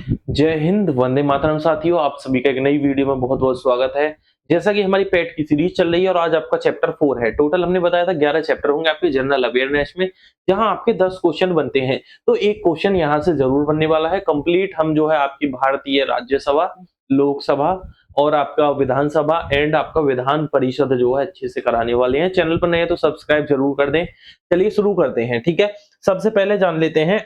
जय हिंद, वंदे मातरम साथियों, आप सभी का एक नई वीडियो में बहुत-बहुत स्वागत है। जैसा कि हमारी पेट की सीरीज चल रही है और आज आपका चैप्टर 4 है। टोटल हमने बताया था 11 चैप्टर होंगे आपके जनरल अवेयरनेस में, जहां आपके 10 क्वेश्चन बनते हैं। तो एक क्वेश्चन यहां से जरूर बनने वाला है। कंप्लीट हम जो है आपकी भारतीय राज्यसभा, लोकसभा और आपका विधानसभा एंड आपका विधान परिषद जो है अच्छे से कराने वाले हैं। चैनल पर नए हैं तो सब्सक्राइब जरूर कर दें। चलिए शुरू करते हैं, ठीक है। सबसे पहले जान लेते हैं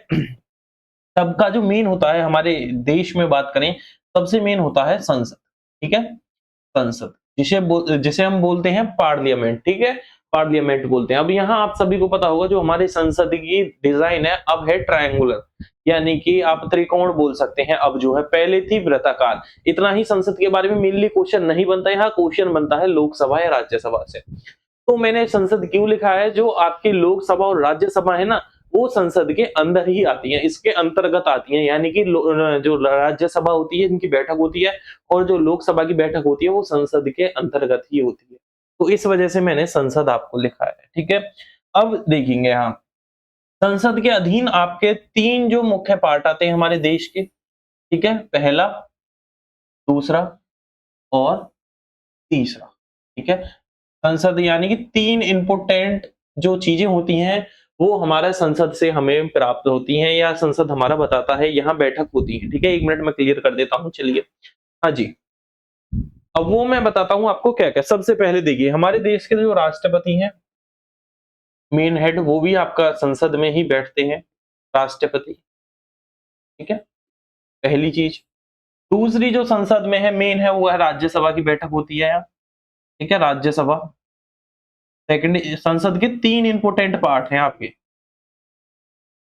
सबका जो मेन होता है हमारे देश में बात करें, सबसे मेन होता है संसद, ठीक है? संसद, जिसे हम बोलते हैं पार्लियामेंट, ठीक है? पार्लियामेंट बोलते हैं। अब यहाँ आप सभी को पता होगा जो हमारे संसद की डिजाइन है अब है ट्रायंगुलर, यानी कि आप त्रिकोण बोल सकते हैं अब जो है, पहले थी वृत्ताकार। इतना ही संसद के बारे में मेनली क्वेश्चन नहीं बनता है, यहाँ क्वेश्चन बनता है लोकसभा या राज्यसभा से। तो मैंने संसद क्यों लिखा है, जो आपकी लोकसभा और राज्यसभा है ना, वो संसद के अंदर ही आती है, इसके अंतर्गत आती है, यानी कि जो राज्यसभा होती है इनकी बैठक होती है और जो लोकसभा की बैठक होती है वो संसद के अंतर्गत ही होती है। तो इस वजह से मैंने संसद आपको लिखा है, ठीक है। अब देखेंगे यहाँ संसद के अधीन आपके 3 जो मुख्य पार्ट आते हैं हमारे देश के, ठीक है। पहला, दूसरा और तीसरा, ठीक है। संसद यानी कि 3 इम्पोर्टेंट जो चीजें होती हैं वो हमारा संसद से हमें प्राप्त होती हैं या संसद हमारा बताता है, यहाँ बैठक होती है, ठीक है। 1 मिनट में क्लियर कर देता हूँ, चलिए। हाँ जी, अब वो मैं बताता हूँ आपको क्या-क्या। सबसे पहले देखिए हमारे देश के जो राष्ट्रपति हैं, मेन हेड, वो भी आपका संसद में ही बैठते हैं, राष्ट्रपति, ठीक है, पहली चीज। दूसरी जो संसद में है मेन है वो है राज्यसभा की बैठक होती है यहाँ, ठीक है, राज्यसभा। सेकंड, संसद के 3 इंपोर्टेंट पार्ट हैं आपके,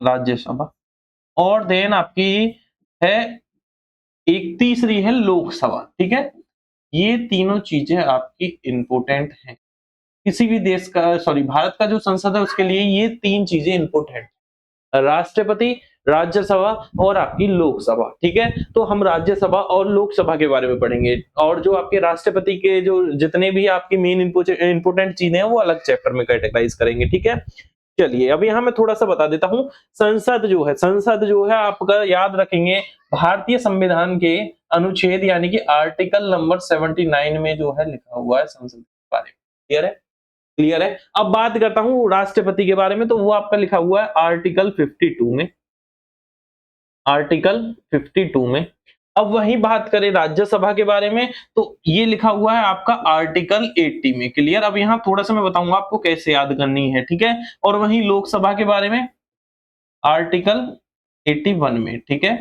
राज्यसभा और देन आपकी है एक तीसरी है लोकसभा, ठीक है। ये तीनों चीजें आपकी इंपोर्टेंट हैं। किसी भी देश का, सॉरी, भारत का जो संसद है उसके लिए ये 3 चीजें इंपोर्टेंट, राष्ट्रपति, राज्यसभा और आपकी लोकसभा, ठीक है। तो हम राज्यसभा और लोकसभा के बारे में पढ़ेंगे और जो आपके राष्ट्रपति के जो जितने भी आपकी मेन इंपोर्टेंट चीजें हैं वो अलग चैप्टर में कैटेगराइज करेंगे, ठीक है। चलिए अब यहाँ मैं थोड़ा-सा बता देता हूँ। संसद जो है आपका याद रखेंगे, भारतीय संविधान के अनुच्छेद यानी कि आर्टिकल नंबर 79 में जो है लिखा हुआ है संसद के बारे में। क्लियर है? क्लियर है? अब बात करता हूँ राष्ट्रपति के बारे में, तो वो आपका लिखा हुआ है आर्टिकल 52 में। आर्टिकल 52 में। अब वहीं बात करें राज्यसभा के बारे में, तो ये लिखा हुआ है आपका आर्टिकल 80 में। क्लियर? अब यहाँ थोड़ा-सा मैं बताऊंगा आपको कैसे याद करनी है, ठीक है? और वहीं लोकसभा के बारे में आर्टिकल 81 में, ठीक है?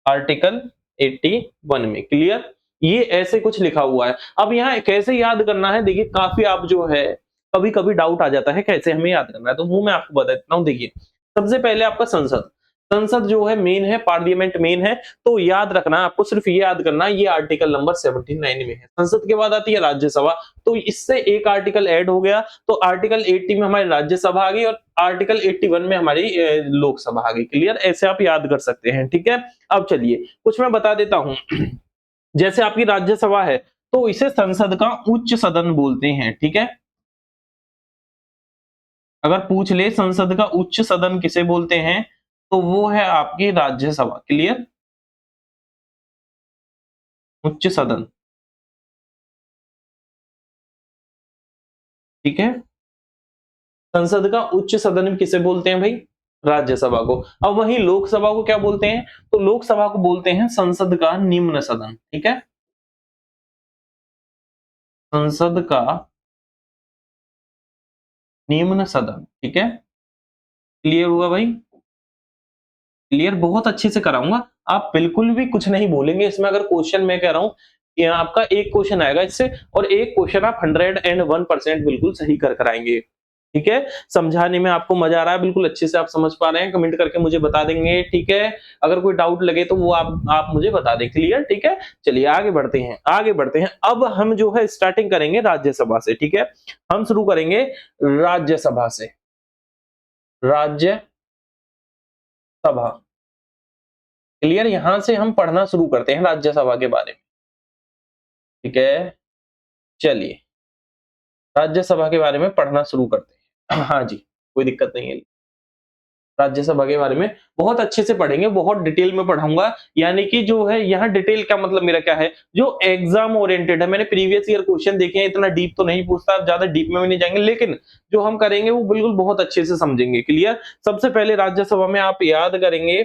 आर्टिकल 81 में। क्लियर? ये ऐसे कुछ लिखा हुआ है। अब यहाँ कैसे याद करना है, देखिए काफ़ी आप जो है कभी-कभी डाउट आ जाता है कैसे हमें याद करना है, तो वो मैं आपको बता देता हूँ। देखिए, सबसे पहले आपका संसद। संसद जो है मेन है, पार्लियामेंट मेन है, तो याद रखना है आपको, सिर्फ ये याद करना है, ये आर्टिकल नंबर 79 में है। संसद के बाद आती है राज्यसभा, तो इससे एक आर्टिकल ऐड हो गया, तो आर्टिकल 80 में हमारी राज्यसभा आ गई और आर्टिकल 81 में हमारी लोकसभा आ गई। क्लियर? ऐसे आप याद कर सकते हैं, ठीक है। अब चलिए कुछ मैं बता देता हूँ। जैसे आपकी राज्यसभा है तो इसे संसद का उच्च सदन बोलते हैं, ठीक है। अगर पूछ ले संसद का उच्च सदन किसे बोलते हैं, तो वो है आपकी राज्यसभा। क्लियर? उच्च सदन, ठीक है। संसद का उच्च सदन किसे बोलते हैं भाई? राज्यसभा को। अब वहीं लोकसभा को क्या बोलते हैं? तो लोकसभा को बोलते हैं संसद का निम्न सदन, ठीक है। संसद का निम्न सदन, ठीक है। क्लियर हुआ भाई? क्लियर? बहुत अच्छे से कराऊंगा, आप बिल्कुल भी कुछ नहीं बोलेंगे इसमें। अगर क्वेश्चन मैं कह रहा हूँ कि आपका एक क्वेश्चन आएगा इससे और एक क्वेश्चन आप 101% बिल्कुल सही कर कराएंगे, ठीक है। समझाने में आपको मजा आ रहा है, बिल्कुल अच्छे से आप समझ पा रहे हैं, कमेंट करके मुझे बता देंगे, ठीक है। अगर कोई डाउट लगे तो वो आप मुझे बता दें। क्लियर? ठीक है। चलिए आगे बढ़ते हैं, आगे बढ़ते हैं। अब हम जो है स्टार्टिंग करेंगे राज्यसभा से, ठीक है। हम शुरू करेंगे राज्यसभा से। राज्यसभा, क्लियर? यहां से हम पढ़ना शुरू करते हैं राज्यसभा के बारे में, ठीक है। चलिए राज्यसभा के बारे में पढ़ना शुरू करते हैं। हाँ जी, कोई दिक्कत नहीं है। राज्यसभा के बारे में बहुत अच्छे से पढ़ेंगे, बहुत डिटेल में पढ़ाऊंगा। यानी कि जो है यहाँ डिटेल का मतलब मेरा क्या है, जो एग्जाम ओरिएंटेड है। मैंने प्रीवियस ईयर क्वेश्चन देखे हैं, इतना डीप तो नहीं पूछता, आप ज्यादा डीप में भी नहीं जाएंगे, लेकिन जो हम करेंगे वो बिल्कुल बहुत अच्छे से समझेंगे। क्लियर। सबसे पहले राज्यसभा में आप याद करेंगे,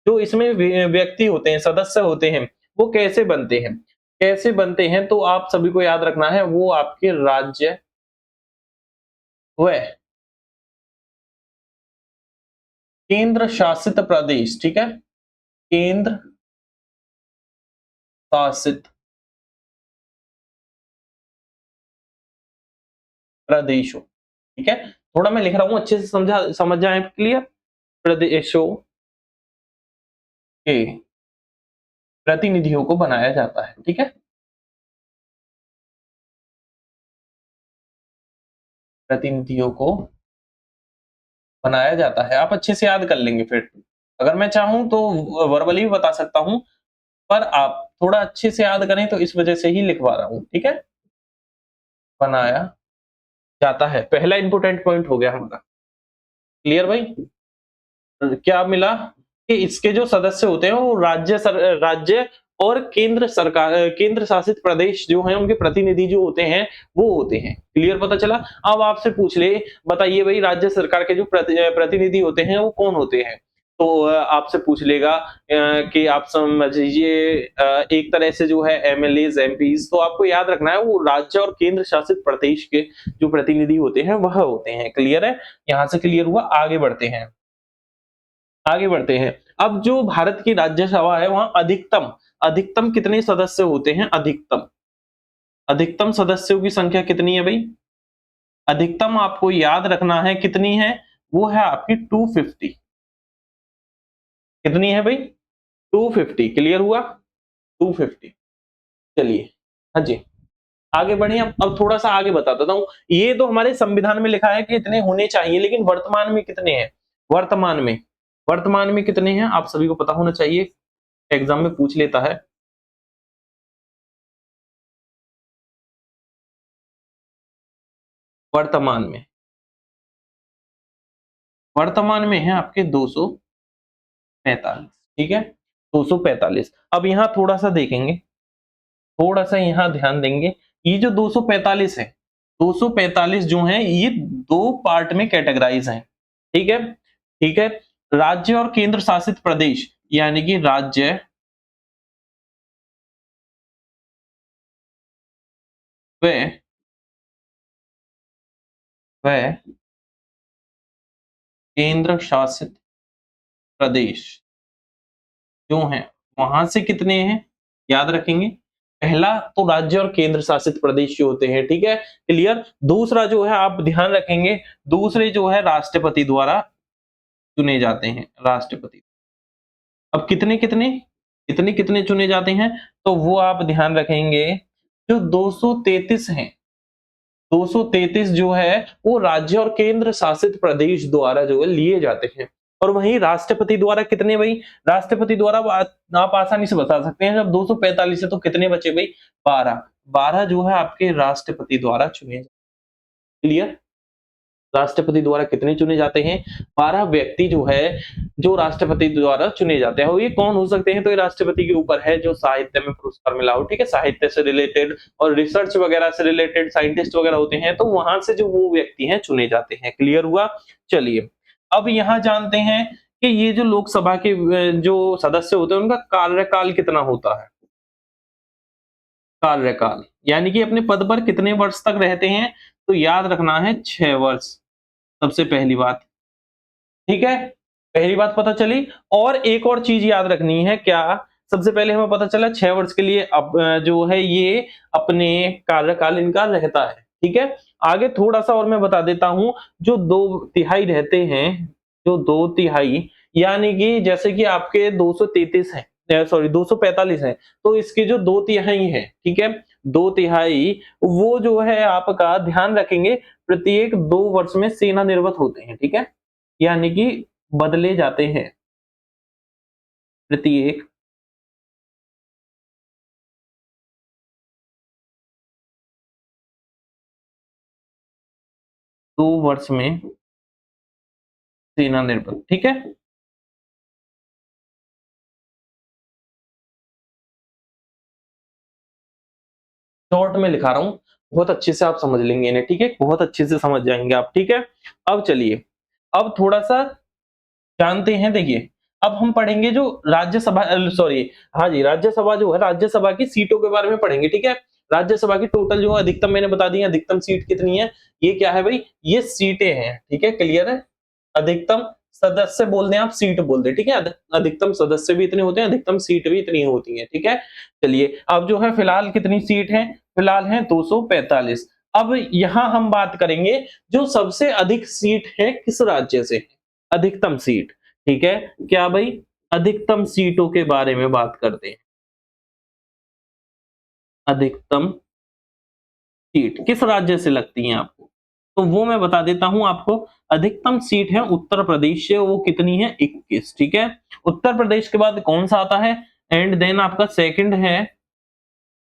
जो इसमें व्यक्ति होते हैं, सदस्य होते हैं, वो कैसे बनते हैं, कैसे बनते हैं, तो आप सभी को याद रखना है, वो आपके राज्य व केंद्र शासित प्रदेश, ठीक है, केंद्र शासित प्रदेशों, ठीक है। थोड़ा मैं लिख रहा हूं, अच्छे से समझ जाए। क्लियर। प्रदेशों के प्रतिनिधियों को बनाया जाता है, ठीक है, प्रतिनिधियों को बनाया जाता है। आप अच्छे से याद कर लेंगे फिर। अगर मैं चाहूं तो वर्बली भी बता सकता हूं, पर आप थोड़ा अच्छे से याद करें, तो इस वजह से ही लिखवा रहा हूं, ठीक है। बनाया जाता है, पहला इंपोर्टेंट पॉइंट हो गया हमारा। क्लियर भाई। क्या मिला कि इसके जो सदस्य होते हैं वो राज्य और केंद्र सरकार, केंद्र शासित प्रदेश जो है, उनके प्रतिनिधि जो होते हैं वो होते हैं। क्लियर पता चला। अब आपसे पूछ ले, बताइए भाई, राज्य सरकार के जो प्रतिनिधि होते हैं वो कौन होते हैं, तो आपसे पूछ लेगा कि आप समझ लीजिए एक तरह से जो है एमएलए एमपीज, तो आपको याद रखना है वो राज्य और केंद्र शासित प्रदेश के जो प्रतिनिधि होते हैं वह होते हैं। क्लियर है। यहां से क्लियर हुआ। आगे बढ़ते हैं, आगे बढ़ते हैं। अब जो भारत की राज्यसभा है, वहां अधिकतम अधिकतम कितने सदस्य होते हैं, अधिकतम अधिकतम सदस्यों की संख्या कितनी है भाई, अधिकतम आपको याद रखना है कितनी है, वो है आपकी 250। कितनी है भाई, 250। क्लियर हुआ। 250। चलिए, हाँ जी, आगे बढ़े। अब थोड़ा सा आगे बता देता हूं। ये तो हमारे संविधान में लिखा है कि इतने होने चाहिए, लेकिन वर्तमान में कितने हैं, वर्तमान में, वर्तमान में कितने हैं आप सभी को पता होना चाहिए, एग्जाम में पूछ लेता है। वर्तमान में, वर्तमान में है आपके 245, ठीक है, 245। अब यहां थोड़ा सा देखेंगे, थोड़ा सा यहां ध्यान देंगे। ये जो 245 है, 245 जो है, ये दो पार्ट में कैटेगराइज हैं, ठीक है, ठीक है। राज्य और केंद्र शासित प्रदेश, यानी कि राज्य व व केंद्र शासित प्रदेश जो हैं, वहां से कितने हैं, याद रखेंगे। पहला तो राज्य और केंद्र शासित प्रदेश जो होते हैं, ठीक है, क्लियर। दूसरा जो है आप ध्यान रखेंगे, दूसरे जो है राष्ट्रपति द्वारा चुने जाते हैं, राष्ट्रपति। अब कितने कितने, कितने कितने चुने जाते हैं, तो वो आप ध्यान रखेंगे, जो 233 हैं, 233 जो है वो राज्य और केंद्र शासित प्रदेश द्वारा जो है लिए जाते हैं। और वहीं राष्ट्रपति द्वारा कितने भाई, राष्ट्रपति द्वारा आप आसानी से बता सकते हैं, जब 245 है तो कितने बचे भाई, 12। 12 जो है आपके राष्ट्रपति द्वारा चुने। क्लियर। राष्ट्रपति द्वारा कितने चुने जाते हैं, 12 व्यक्ति जो है, जो राष्ट्रपति द्वारा चुने जाते हैं। और ये कौन हो सकते हैं, तो ये राष्ट्रपति के ऊपर है, जो साहित्य में पुरस्कार मिला हो, ठीक है, साहित्य से रिलेटेड और रिसर्च वगैरह से रिलेटेड साइंटिस्ट वगैरह होते हैं, तो वहां से जो वो व्यक्ति हैं चुने जाते हैं। क्लियर हुआ। चलिए, अब यहाँ जानते हैं कि ये जो लोकसभा के जो सदस्य होते हैं, उनका कार्यकाल कितना होता है, कार्यकाल, यानी कि अपने पद पर कितने वर्ष तक रहते हैं, तो याद रखना है 6 वर्ष। सबसे पहली बात, ठीक है, पहली बात पता चली। और एक और चीज याद रखनी है, क्या, सबसे पहले हमें पता चला 6 वर्ष के लिए अब जो है ये अपने कार्यकाल इनका रहता है, ठीक है। आगे थोड़ा सा और मैं बता देता हूं, जो 2 तिहाई रहते हैं, जो 2 तिहाई, यानी कि जैसे कि आपके 233 है, सॉरी 245 है, तो इसके जो 2 तिहाई है, ठीक है, 2 तिहाई, वो जो है आपका ध्यान रखेंगे, प्रत्येक 2 वर्ष में सेना निर्गत होते हैं, ठीक है, यानी कि बदले जाते हैं प्रत्येक 2 वर्ष में सेना निर्बंध, ठीक है। शॉर्ट में लिखा रहा हूं, बहुत अच्छे से आप समझ लेंगे इन्हें, ठीक है, बहुत अच्छे से समझ जाएंगे आप, ठीक है। अब चलिए, अब थोड़ा सा जानते हैं, देखिए अब हम पढ़ेंगे जो राज्यसभा, सॉरी, हाँ जी, राज्यसभा जो है, राज्यसभा की सीटों के बारे में पढ़ेंगे, ठीक है। राज्यसभा की टोटल जो अधिकतम मैंने बता दी है, अधिकतम सीट कितनी है, ये क्या है भाई, ये सीटें हैं, ठीक है, क्लियर है। अधिकतम सदस्य बोल दें आप, सीट बोल दें, ठीक है। अधिकतम सदस्य भी इतने होते हैं, अधिकतम सीट भी इतनी होती है, ठीक है। चलिए अब जो है फिलहाल कितनी सीट है, फिलहाल है 245। अब यहां हम बात करेंगे जो सबसे अधिक सीट है किस राज्य से, अधिकतम सीट, ठीक है। क्या भाई, अधिकतम सीटों के बारे में बात करते हैं। अधिकतम सीट किस राज्य से लगती है आपको, तो वो मैं बता देता हूं आपको। अधिकतम सीट है उत्तर प्रदेश से, वो कितनी है, 21, ठीक है। उत्तर प्रदेश के बाद कौन सा आता है, एंड देन आपका सेकंड है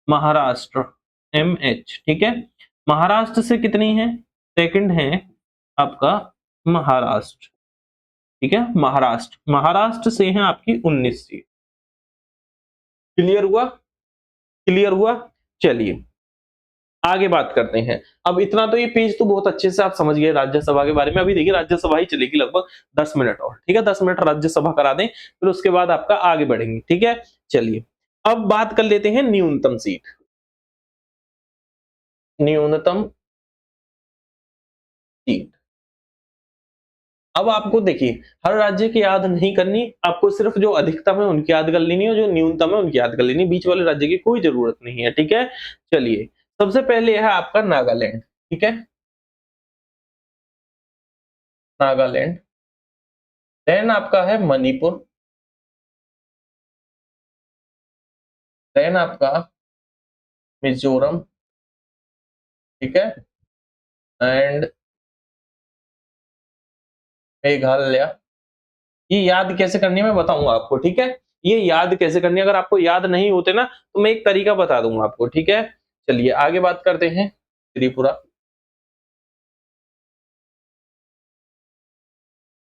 महाराष्ट्र, MH, ठीक है। महाराष्ट्र से कितनी है, सेकंड है आपका महाराष्ट्र, ठीक है। महाराष्ट्र, महाराष्ट्र से है आपकी 19 सीट। क्लियर हुआ, क्लियर हुआ। चलिए आगे बात करते हैं। अब इतना तो ये पेज तो बहुत अच्छे से आप समझ गए राज्यसभा के बारे में। अभी देखिए राज्यसभा ही चलेगी लगभग 10 मिनट और, ठीक है, 10 मिनट राज्यसभा करा दें, फिर उसके बाद आपका आगे बढ़ेंगे, ठीक है। चलिए अब बात कर लेते हैं न्यूनतम सीट, न्यूनतम सीट। अब आपको देखिए हर राज्य की याद नहीं करनी, आपको सिर्फ जो अधिकतम है उनकी याद कर लेनी है, जो न्यूनतम है उनकी याद कर लेनी, बीच वाले राज्य की कोई जरूरत नहीं है, ठीक है। चलिए सबसे पहले है आपका नागालैंड, ठीक है, नागालैंड। देन आपका है मणिपुर, देन आपका मिजोरम, ठीक है, एंड मेघालय। ये याद कैसे करनी है मैं बताऊंगा आपको, ठीक है। ये याद कैसे करनी है, अगर आपको याद नहीं होते ना तो मैं एक तरीका बता दूंगा आपको, ठीक है। चलिए आगे बात करते हैं त्रिपुरा।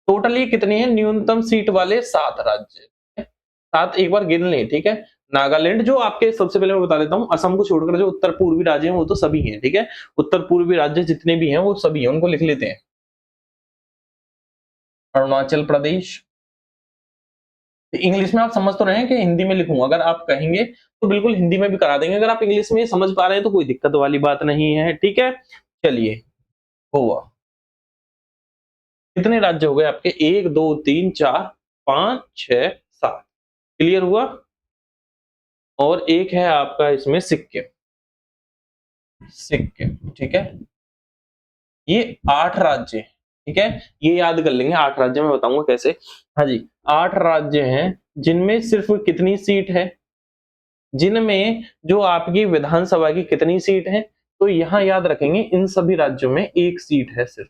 टोटल ये कितनी है, न्यूनतम सीट वाले 7 राज्य, 7 एक बार गिन लें, ठीक है। नागालैंड जो आपके, सबसे पहले मैं बता देता हूं, असम को छोड़कर जो उत्तर पूर्वी राज्य हैं वो तो सभी हैं, ठीक है। उत्तर पूर्वी राज्य जितने भी हैं वो सभी हैं, उनको लिख लेते हैं। अरुणाचल प्रदेश, इंग्लिश में आप समझ तो रहे हैं कि हिंदी में लिखूंगा, अगर आप कहेंगे तो बिल्कुल हिंदी में भी करा देंगे, अगर आप इंग्लिश में समझ पा रहे हैं तो कोई दिक्कत वाली बात नहीं है, ठीक है। चलिए गोवा, कितने राज्य हो गए आपके, 1 2 3 4 5 6 7, क्लियर हुआ। और एक है आपका इसमें सिक्किम, सिक्किम, ठीक है। ये 8 राज्य हैं, ठीक है, ये याद कर लेंगे, 8 राज्य मैं बताऊंगा कैसे। हाँ जी, 8 राज्य हैं जिनमें सिर्फ कितनी सीट है, जिनमें जो आपकी विधानसभा की कितनी सीट है, तो यहां याद रखेंगे इन सभी राज्यों में 1 सीट है सिर्फ,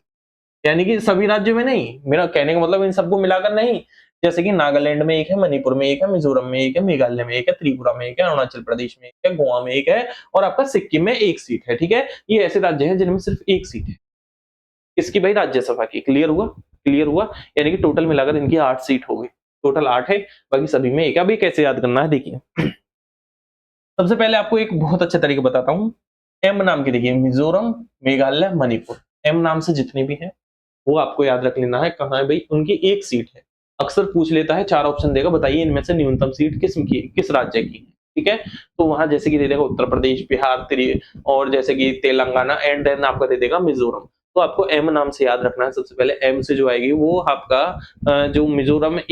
यानी कि सभी राज्यों में नहीं, मेरा कहने का मतलब इन सबको मिलाकर नहीं। जैसे कि नागालैंड में 1 है, मणिपुर में 1 है, मिजोरम में 1 है, मेघालय में 1 है, त्रिपुरा में 1 है, अरुणाचल प्रदेश में 1 है, गोवा में 1 है, और आपका सिक्किम में 1 सीट है, ठीक है। ये ऐसे राज्य हैं जिनमें सिर्फ 1 सीट है, किसकी भाई, राज्यसभा की। क्लियर हुआ, क्लियर हुआ, यानी कि टोटल मिलाकर इनकी 8 सीट हो गई, टोटल 8 है, बाकी सभी में 1। अब ये कैसे याद करना है देखिए, सबसे पहले आपको एक बहुत अच्छा तरीका बताता हूँ। एम नाम की, देखिए मिजोरम, मेघालय, मणिपुर, एम नाम से जितने भी हैं वो आपको याद रख लेना है, कहाँ है भाई, उनकी 1 सीट है। अक्सर पूछ लेता है, 4 ऑप्शन देगा, बताइए इनमें से न्यूनतम सीट की, किस राज्य की है, ठीक है। तो वहां जैसे कि दे देगा उत्तर प्रदेश, बिहार, और जैसे कि तेलंगाना, एंड देन आपका दे देगा मिजोरम। तो आपको एम नाम से याद रखना है, सबसे पहले एम से जो आएगी वो आपका जो मिजोरम में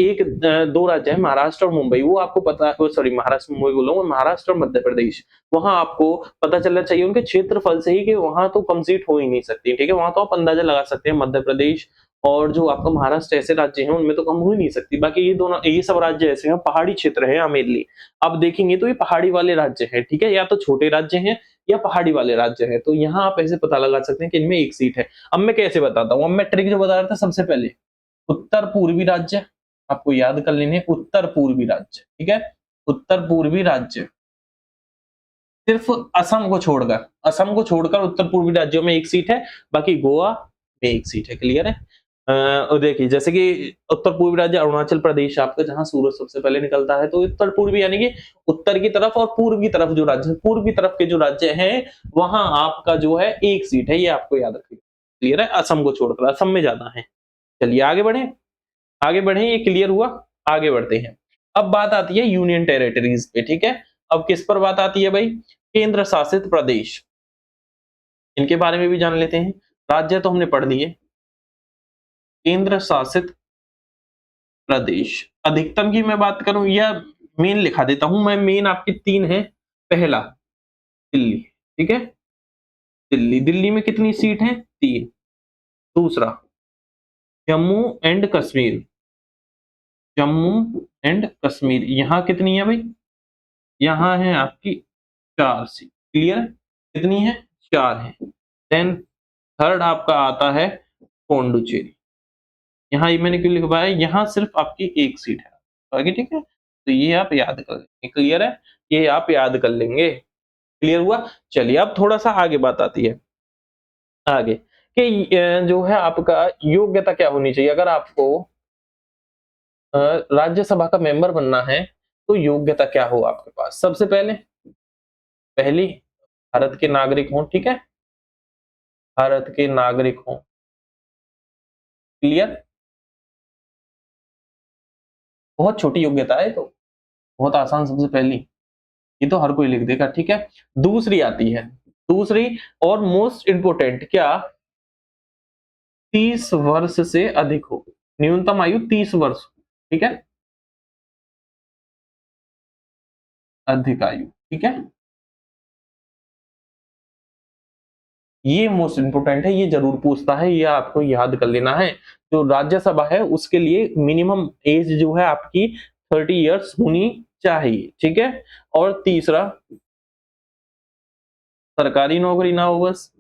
2 राज्य है, महाराष्ट्र और मुंबई, वो आपको पता, सॉरी महाराष्ट्र मुंबई बोलूंगा, महाराष्ट्र और मध्य प्रदेश, वहां आपको पता चलना चाहिए उनके क्षेत्रफल से ही कि वहां तो कम सीट हो ही नहीं सकती, ठीक है। वहां तो आप अंदाजा लगा सकते हैं, मध्य प्रदेश और जो आपका महाराष्ट्र ऐसे राज्य हैं उनमें तो कम हो ही नहीं सकती। बाकी ये दोनों, ये सब राज्य ऐसे हैं, पहाड़ी क्षेत्र है मेनली, आप देखेंगे तो ये पहाड़ी वाले राज्य हैं, ठीक है, या तो छोटे राज्य हैं या पहाड़ी वाले राज्य हैं, तो यहाँ आप ऐसे पता लगा सकते हैं कि इनमें 1 सीट है। अब मैं कैसे बताता हूँ, अब मैं ट्रिक जो बता रहा था, सबसे पहले उत्तर पूर्वी राज्य आपको याद कर लेने, उत्तर पूर्वी राज्य, ठीक है, उत्तर पूर्वी राज्य, सिर्फ असम को छोड़कर, असम को छोड़कर उत्तर पूर्वी राज्यों में 1 सीट है, बाकी गोवा में 1 सीट है, क्लियर है। और देखिए जैसे कि उत्तर पूर्वी राज्य अरुणाचल प्रदेश आपका, जहाँ सूरज सबसे पहले निकलता है, तो उत्तर पूर्वी यानी कि उत्तर की तरफ और पूर्व की तरफ जो राज्य, पूर्व की तरफ के जो राज्य हैं, वहां आपका जो है एक सीट है, ये आपको याद रखिएगा। क्लियर है? असम को छोड़कर, असम में ज्यादा है। चलिए आगे बढ़े, आगे बढ़े, ये क्लियर हुआ। आगे बढ़ते हैं। अब बात आती है यूनियन टेरिटरीज पे, ठीक है। अब किस पर बात आती है भाई? केंद्र शासित प्रदेश, इनके बारे में भी जान लेते हैं। राज्य तो हमने पढ़ लिए। केंद्र शासित प्रदेश, अधिकतम की मैं बात करूं या मेन लिखा देता हूं मैं, मेन आपके तीन है। पहला दिल्ली, ठीक है, दिल्ली, दिल्ली में कितनी सीट है? तीन। दूसरा जम्मू एंड कश्मीर, जम्मू एंड कश्मीर, यहां कितनी है भाई? यहां है आपकी चार सीट। क्लियर है? कितनी है? चार है। देन थर्ड आपका आता है पौंडुचेरी, यहाँ ये मैंने क्यों लिखवाया, यहाँ सिर्फ आपकी एक सीट है आगे, ठीक है। तो ये आप याद कर लेंगे। क्लियर है? ये आप याद कर लेंगे। क्लियर हुआ? चलिए अब थोड़ा सा आगे बात आती है, आगे कि जो है आपका योग्यता क्या होनी चाहिए अगर आपको राज्यसभा का मेंबर बनना है, तो योग्यता क्या हो आपके पास? सबसे पहले, पहली, भारत के नागरिक हों, ठीक है, भारत के नागरिक हों। क्लियर? बहुत छोटी योग्यता है, तो बहुत आसान। सबसे पहली, ये तो हर कोई लिख देगा, ठीक है। दूसरी आती है, दूसरी और मोस्ट इंपोर्टेंट, क्या? 30 वर्ष से अधिक हो, न्यूनतम आयु 30 वर्ष, ठीक है, अधिक आयु, ठीक है। ये मोस्ट इंपोर्टेंट है, ये जरूर पूछता है, ये आपको याद कर लेना है। जो राज्यसभा है उसके लिए मिनिमम एज जो है आपकी 30 इयर्स होनी चाहिए, ठीक है। और तीसरा, सरकारी नौकरी ना हो, बस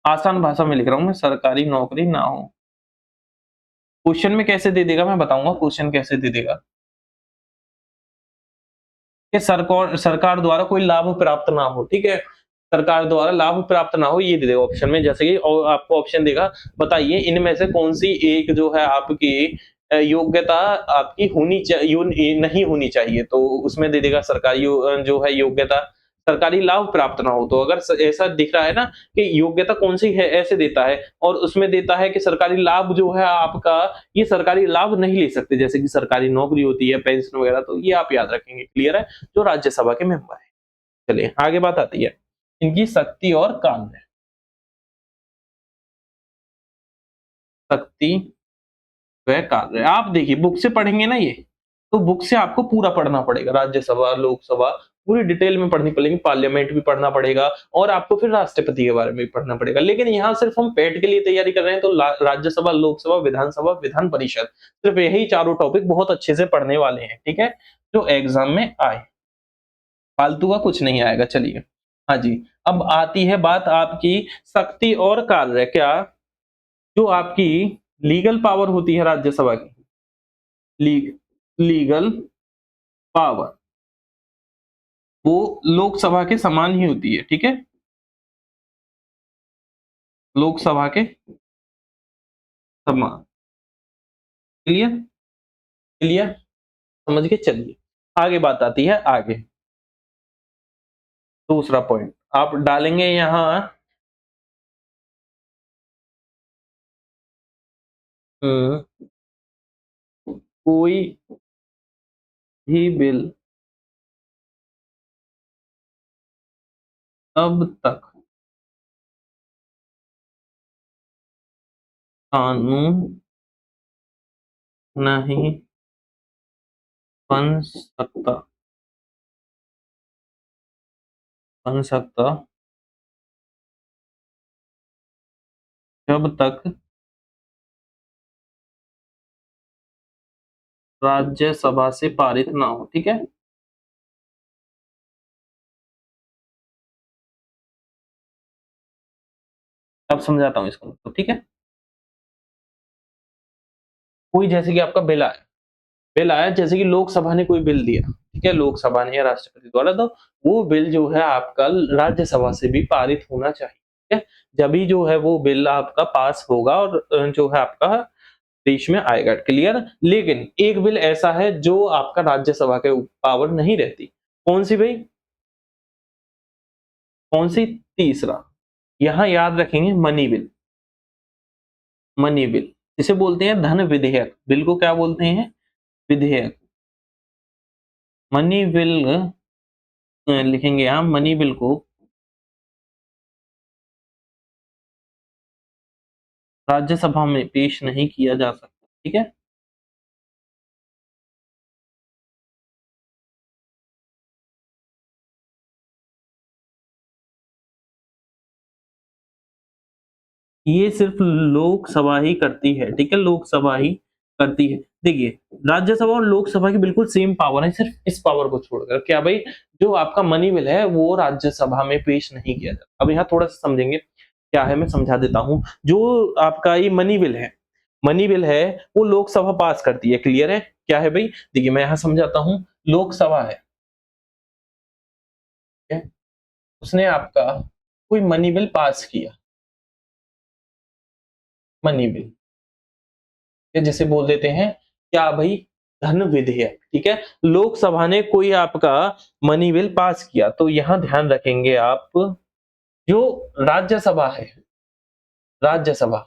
आसान भाषा में लिख रहा हूं मैं, सरकारी नौकरी ना हो। क्वेश्चन में कैसे दे देगा मैं बताऊंगा, क्वेश्चन कैसे दे देगा कि सरकार सरकार द्वारा कोई लाभ प्राप्त ना हो, ठीक है, सरकार द्वारा लाभ प्राप्त ना हो, ये दे देगा ऑप्शन में। जैसे कि और आपको ऑप्शन देगा, बताइए इनमें से कौन सी एक जो है आपकी योग्यता आपकी होनी चाहिए, नहीं होनी चाहिए, तो उसमें दे देगा सरकारी जो है योग्यता, सरकारी लाभ प्राप्त ना हो। तो अगर ऐसा दिख रहा है ना कि योग्यता कौन सी है, ऐसे देता है और उसमें देता है कि सरकारी लाभ जो है आपका, ये सरकारी लाभ नहीं ले सकते, जैसे कि सरकारी नौकरी होती है, पेंशन वगैरह, तो ये आप याद रखेंगे। क्लियर है? जो राज्यसभा के मेंबर है। चलिए आगे बात आती है इनकी शक्ति और कार्य। शक्ति व कार्य, आप देखिए बुक से पढ़ेंगे ना ये, तो बुक से आपको पूरा पढ़ना पड़ेगा, राज्यसभा, लोकसभा, पूरी डिटेल में पढ़नी पड़ेगी, पार्लियामेंट भी पढ़ना पड़ेगा और आपको फिर राष्ट्रपति के बारे में भी पढ़ना पड़ेगा। लेकिन यहाँ सिर्फ हम पेट के लिए तैयारी कर रहे हैं, तो राज्यसभा, लोकसभा, विधानसभा, विधान परिषद, सिर्फ यही चारों टॉपिक बहुत अच्छे से पढ़ने वाले हैं, ठीक है, जो एग्जाम में आए, फालतू का कुछ नहीं आएगा। चलिए, हाँ जी, अब आती है बात आपकी शक्ति और कार्य। क्या? जो आपकी लीगल पावर होती है राज्यसभा की, लीग लीगल पावर, वो लोकसभा के समान ही होती है, ठीक है, लोकसभा के समान। क्लियर? क्लियर? समझ के चलिए, आगे बात आती है, आगे दूसरा पॉइंट आप डालेंगे यहां, कोई भी बिल अब तक कानून नहीं बन सकता, बन सकता जब तक राज्यसभा से पारित ना हो, ठीक है। अब समझाता हूँ इसको, तो ठीक है, कोई जैसे कि आपका बिल आया, जैसे कि लोकसभा ने कोई बिल दिया, ठीक है, लोकसभा ने या राष्ट्रपति द्वारा, तो वो बिल जो है आपका राज्यसभा से भी पारित होना चाहिए। ठीक है? जब ही जो है वो बिल आपका पास होगा और जो है आपका देश में आएगा, क्लियर? लेकिन एक बिल ऐसा है जो आपका राज्यसभा के पावर नहीं रहती। कौन सी भई? कौन सी? तीसरा। यहाँ याद रखेंगे मनी बिल, मनी बिल। इसे बोलते हैं धन विधेयक। बिल को क्या बोलते हैं? विधेयक। मनी बिल लिखेंगे यहाँ मनी बिल को राज्यसभा में पेश नहीं किया जा सकता, ठीक है? ये सिर्फ लोकसभा ही करती है, ठीक है? लोकसभा ही करती है। देखिए, राज्यसभा और लोकसभा की बिल्कुल सेम पावर है, सिर्फ इस पावर को छोड़कर। क्या भाई? जो आपका मनी बिल है, वो राज्यसभा में पेश नहीं किया जाता। अब यहाँ थोड़ा-सा समझेंगे, क्या है मैं समझा देता हूँ। जो आपका ये मनी बिल है, वो लोकसभा पास करती है, क्लियर है? क्या है भई? देखिए, मैं यहाँ समझाता हूँ। लोकसभा है, ठीक है? उसने आपका कोई मनी बिल पास किया, मनी बिल। या जिसे बोल देते हैं क्या भाई? धन विधेयक, ठीक है? लोकसभा ने कोई आपका मनी बिल पास किया, तो यहां ध्यान रखेंगे आप, जो राज्यसभा है, राज्यसभा,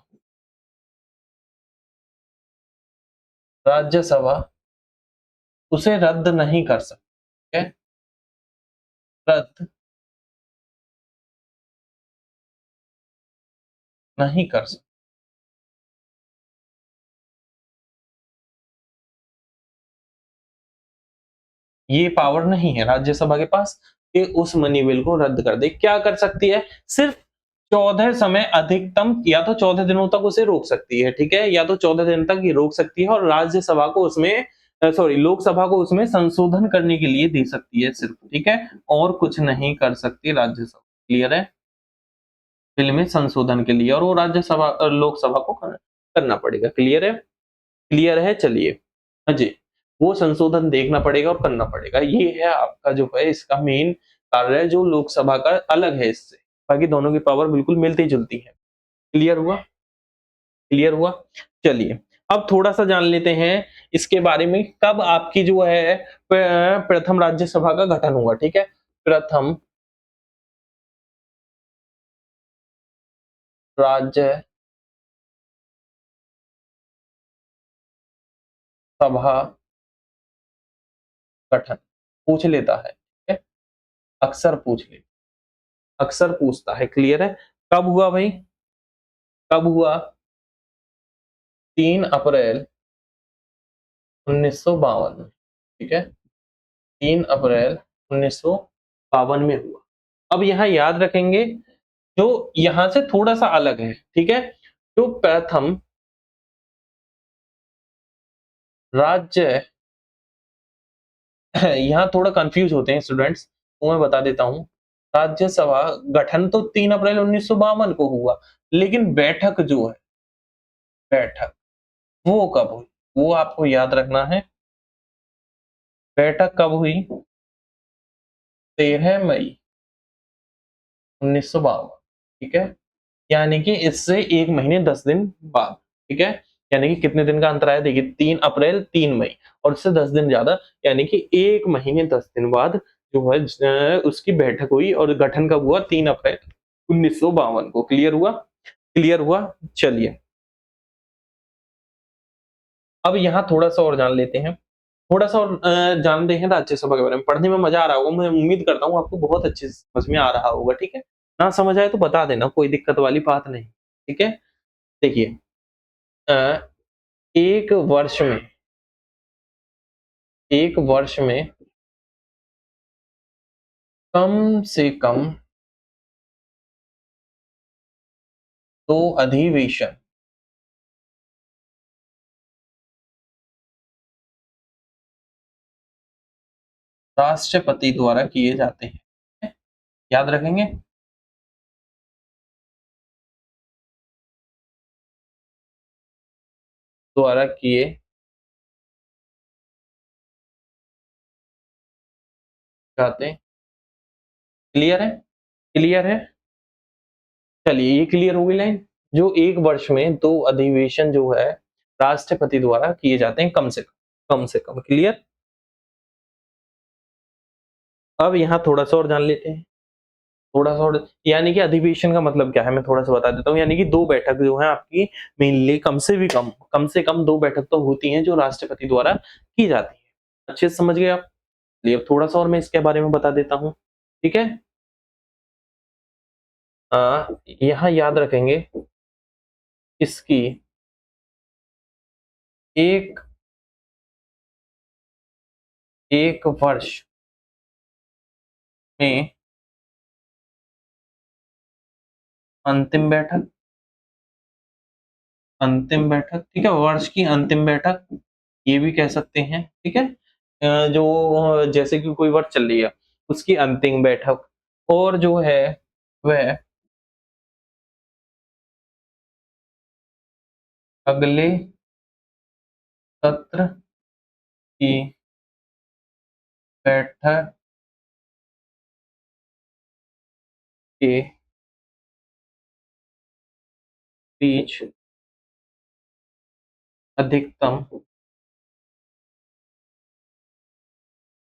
राज्यसभा उसे रद्द नहीं कर सकती है, रद्द नहीं कर सकती। ये पावर नहीं है राज्यसभा के पास कि उस मनी बिल को रद्द कर दे। क्या कर सकती है? सिर्फ 14 समय, अधिकतम या तो 14 दिनों तक उसे रोक सकती है, ठीक है? या तो 14 दिन तक ये रोक सकती है और राज्यसभा को उसमें सॉरी, लोकसभा को उसमें संशोधन करने के लिए दे सकती है सिर्फ, ठीक है? और कुछ नहीं कर सकती राज्यसभा। क्लियर है? बिल में संशोधन के लिए, और वो राज्यसभा लोकसभा को करना पड़ेगा। क्लियर है? क्लियर है? चलिए। हाँ जी, वो संशोधन देखना पड़ेगा और करना पड़ेगा। ये है आपका जो है इसका मेन कार्य है, जो लोकसभा का अलग है इससे। बाकी दोनों की पावर बिल्कुल मिलती-जुलती है। क्लियर हुआ? क्लियर हुआ? चलिए, अब थोड़ा-सा जान लेते हैं इसके बारे में, कब आपकी जो है प्रथम राज्यसभा का गठन हुआ, ठीक है? प्रथम राज्यसभा गठन पूछ लेता है, ठीक है? अक्सर पूछ ले, अक्सर पूछता है। क्लियर है? कब हुआ भाई? कब हुआ? 3 अप्रैल 1952, ठीक है? 3 अप्रैल 1952 में हुआ। अब यहाँ याद रखेंगे, जो यहाँ से थोड़ा-सा अलग है, ठीक है? जो प्रथम राज्य यहाँ थोड़ा कन्फ्यूज़ होते हैं स्टूडेंट्स, तो मैं बता देता हूँ। राज्यसभा गठन तो 3 अप्रैल 1952 को हुआ, लेकिन बैठक जो है, बैठक, वो कब हुई? वो आपको याद रखना है। बैठक कब हुई? 13 मई 1952, ठीक है? यानी कि इससे 1 महीने 10 दिन बाद, ठीक है? यानी कि कितने दिन का अंतर आया देखिए, 3 अप्रैल 3 मई, और उससे 10 दिन ज़्यादा, यानी कि 1 महीने 10 दिन बाद जो है उसकी बैठक हुई, और गठन कब हुआ? 3 अप्रैल 1952 को। क्लियर हुआ? क्लियर हुआ? चलिए, अब यहाँ थोड़ा-सा और जान लेते हैं। थोड़ा-सा और जानते हैं राज्यसभा के बारे में। पढ़ने में मज़ा आ रहा होगा, मैं उम्मीद करता हूँ आपको बहुत अच्छे से समझ में आ रहा होगा, ठीक है? ना समझ आए तो बता देना, कोई दिक्कत वाली बात नहीं, ठीक है? देखिए, अ, 1 वर्ष में, 1 वर्ष में कम से कम 2 अधिवेशन राष्ट्रपति द्वारा किए जाते हैं। याद रखेंगे? द्वारा किए जाते। क्लियर है? क्लियर है? चलिए ये क्लियर हो गई लाइन। जो एक वर्ष में 2 अधिवेशन जो है राष्ट्रपति द्वारा किए जाते हैं कम से कम, क्लियर। अब यहाँ थोड़ा-सा और जान लेते हैं। थोड़ा-सा और, यानी कि अधिवेशन का मतलब क्या है मैं थोड़ा-सा बता देता हूँ। यानी कि 2 बैठक जो है आपकी मेनली कम से कम 2 बैठक तो होती हैं जो राष्ट्रपति द्वारा की जाती हैं। अच्छे से समझ गए आप? चलिए अब थोड़ा-सा और मैं इसके बारे में बता देता हूँ। ठीक है? यहाँ याद रखेंगे इसकी एक 1 वर्ष में अंतिम बैठक, ठीक है? वर्ष की अंतिम बैठक, ये भी कह सकते हैं, ठीक है? जो जैसे कि कोई वर्ष चल रही है, उसकी अंतिम बैठक, और जो है वह अगले सत्र की बैठक के बीच अधिकतम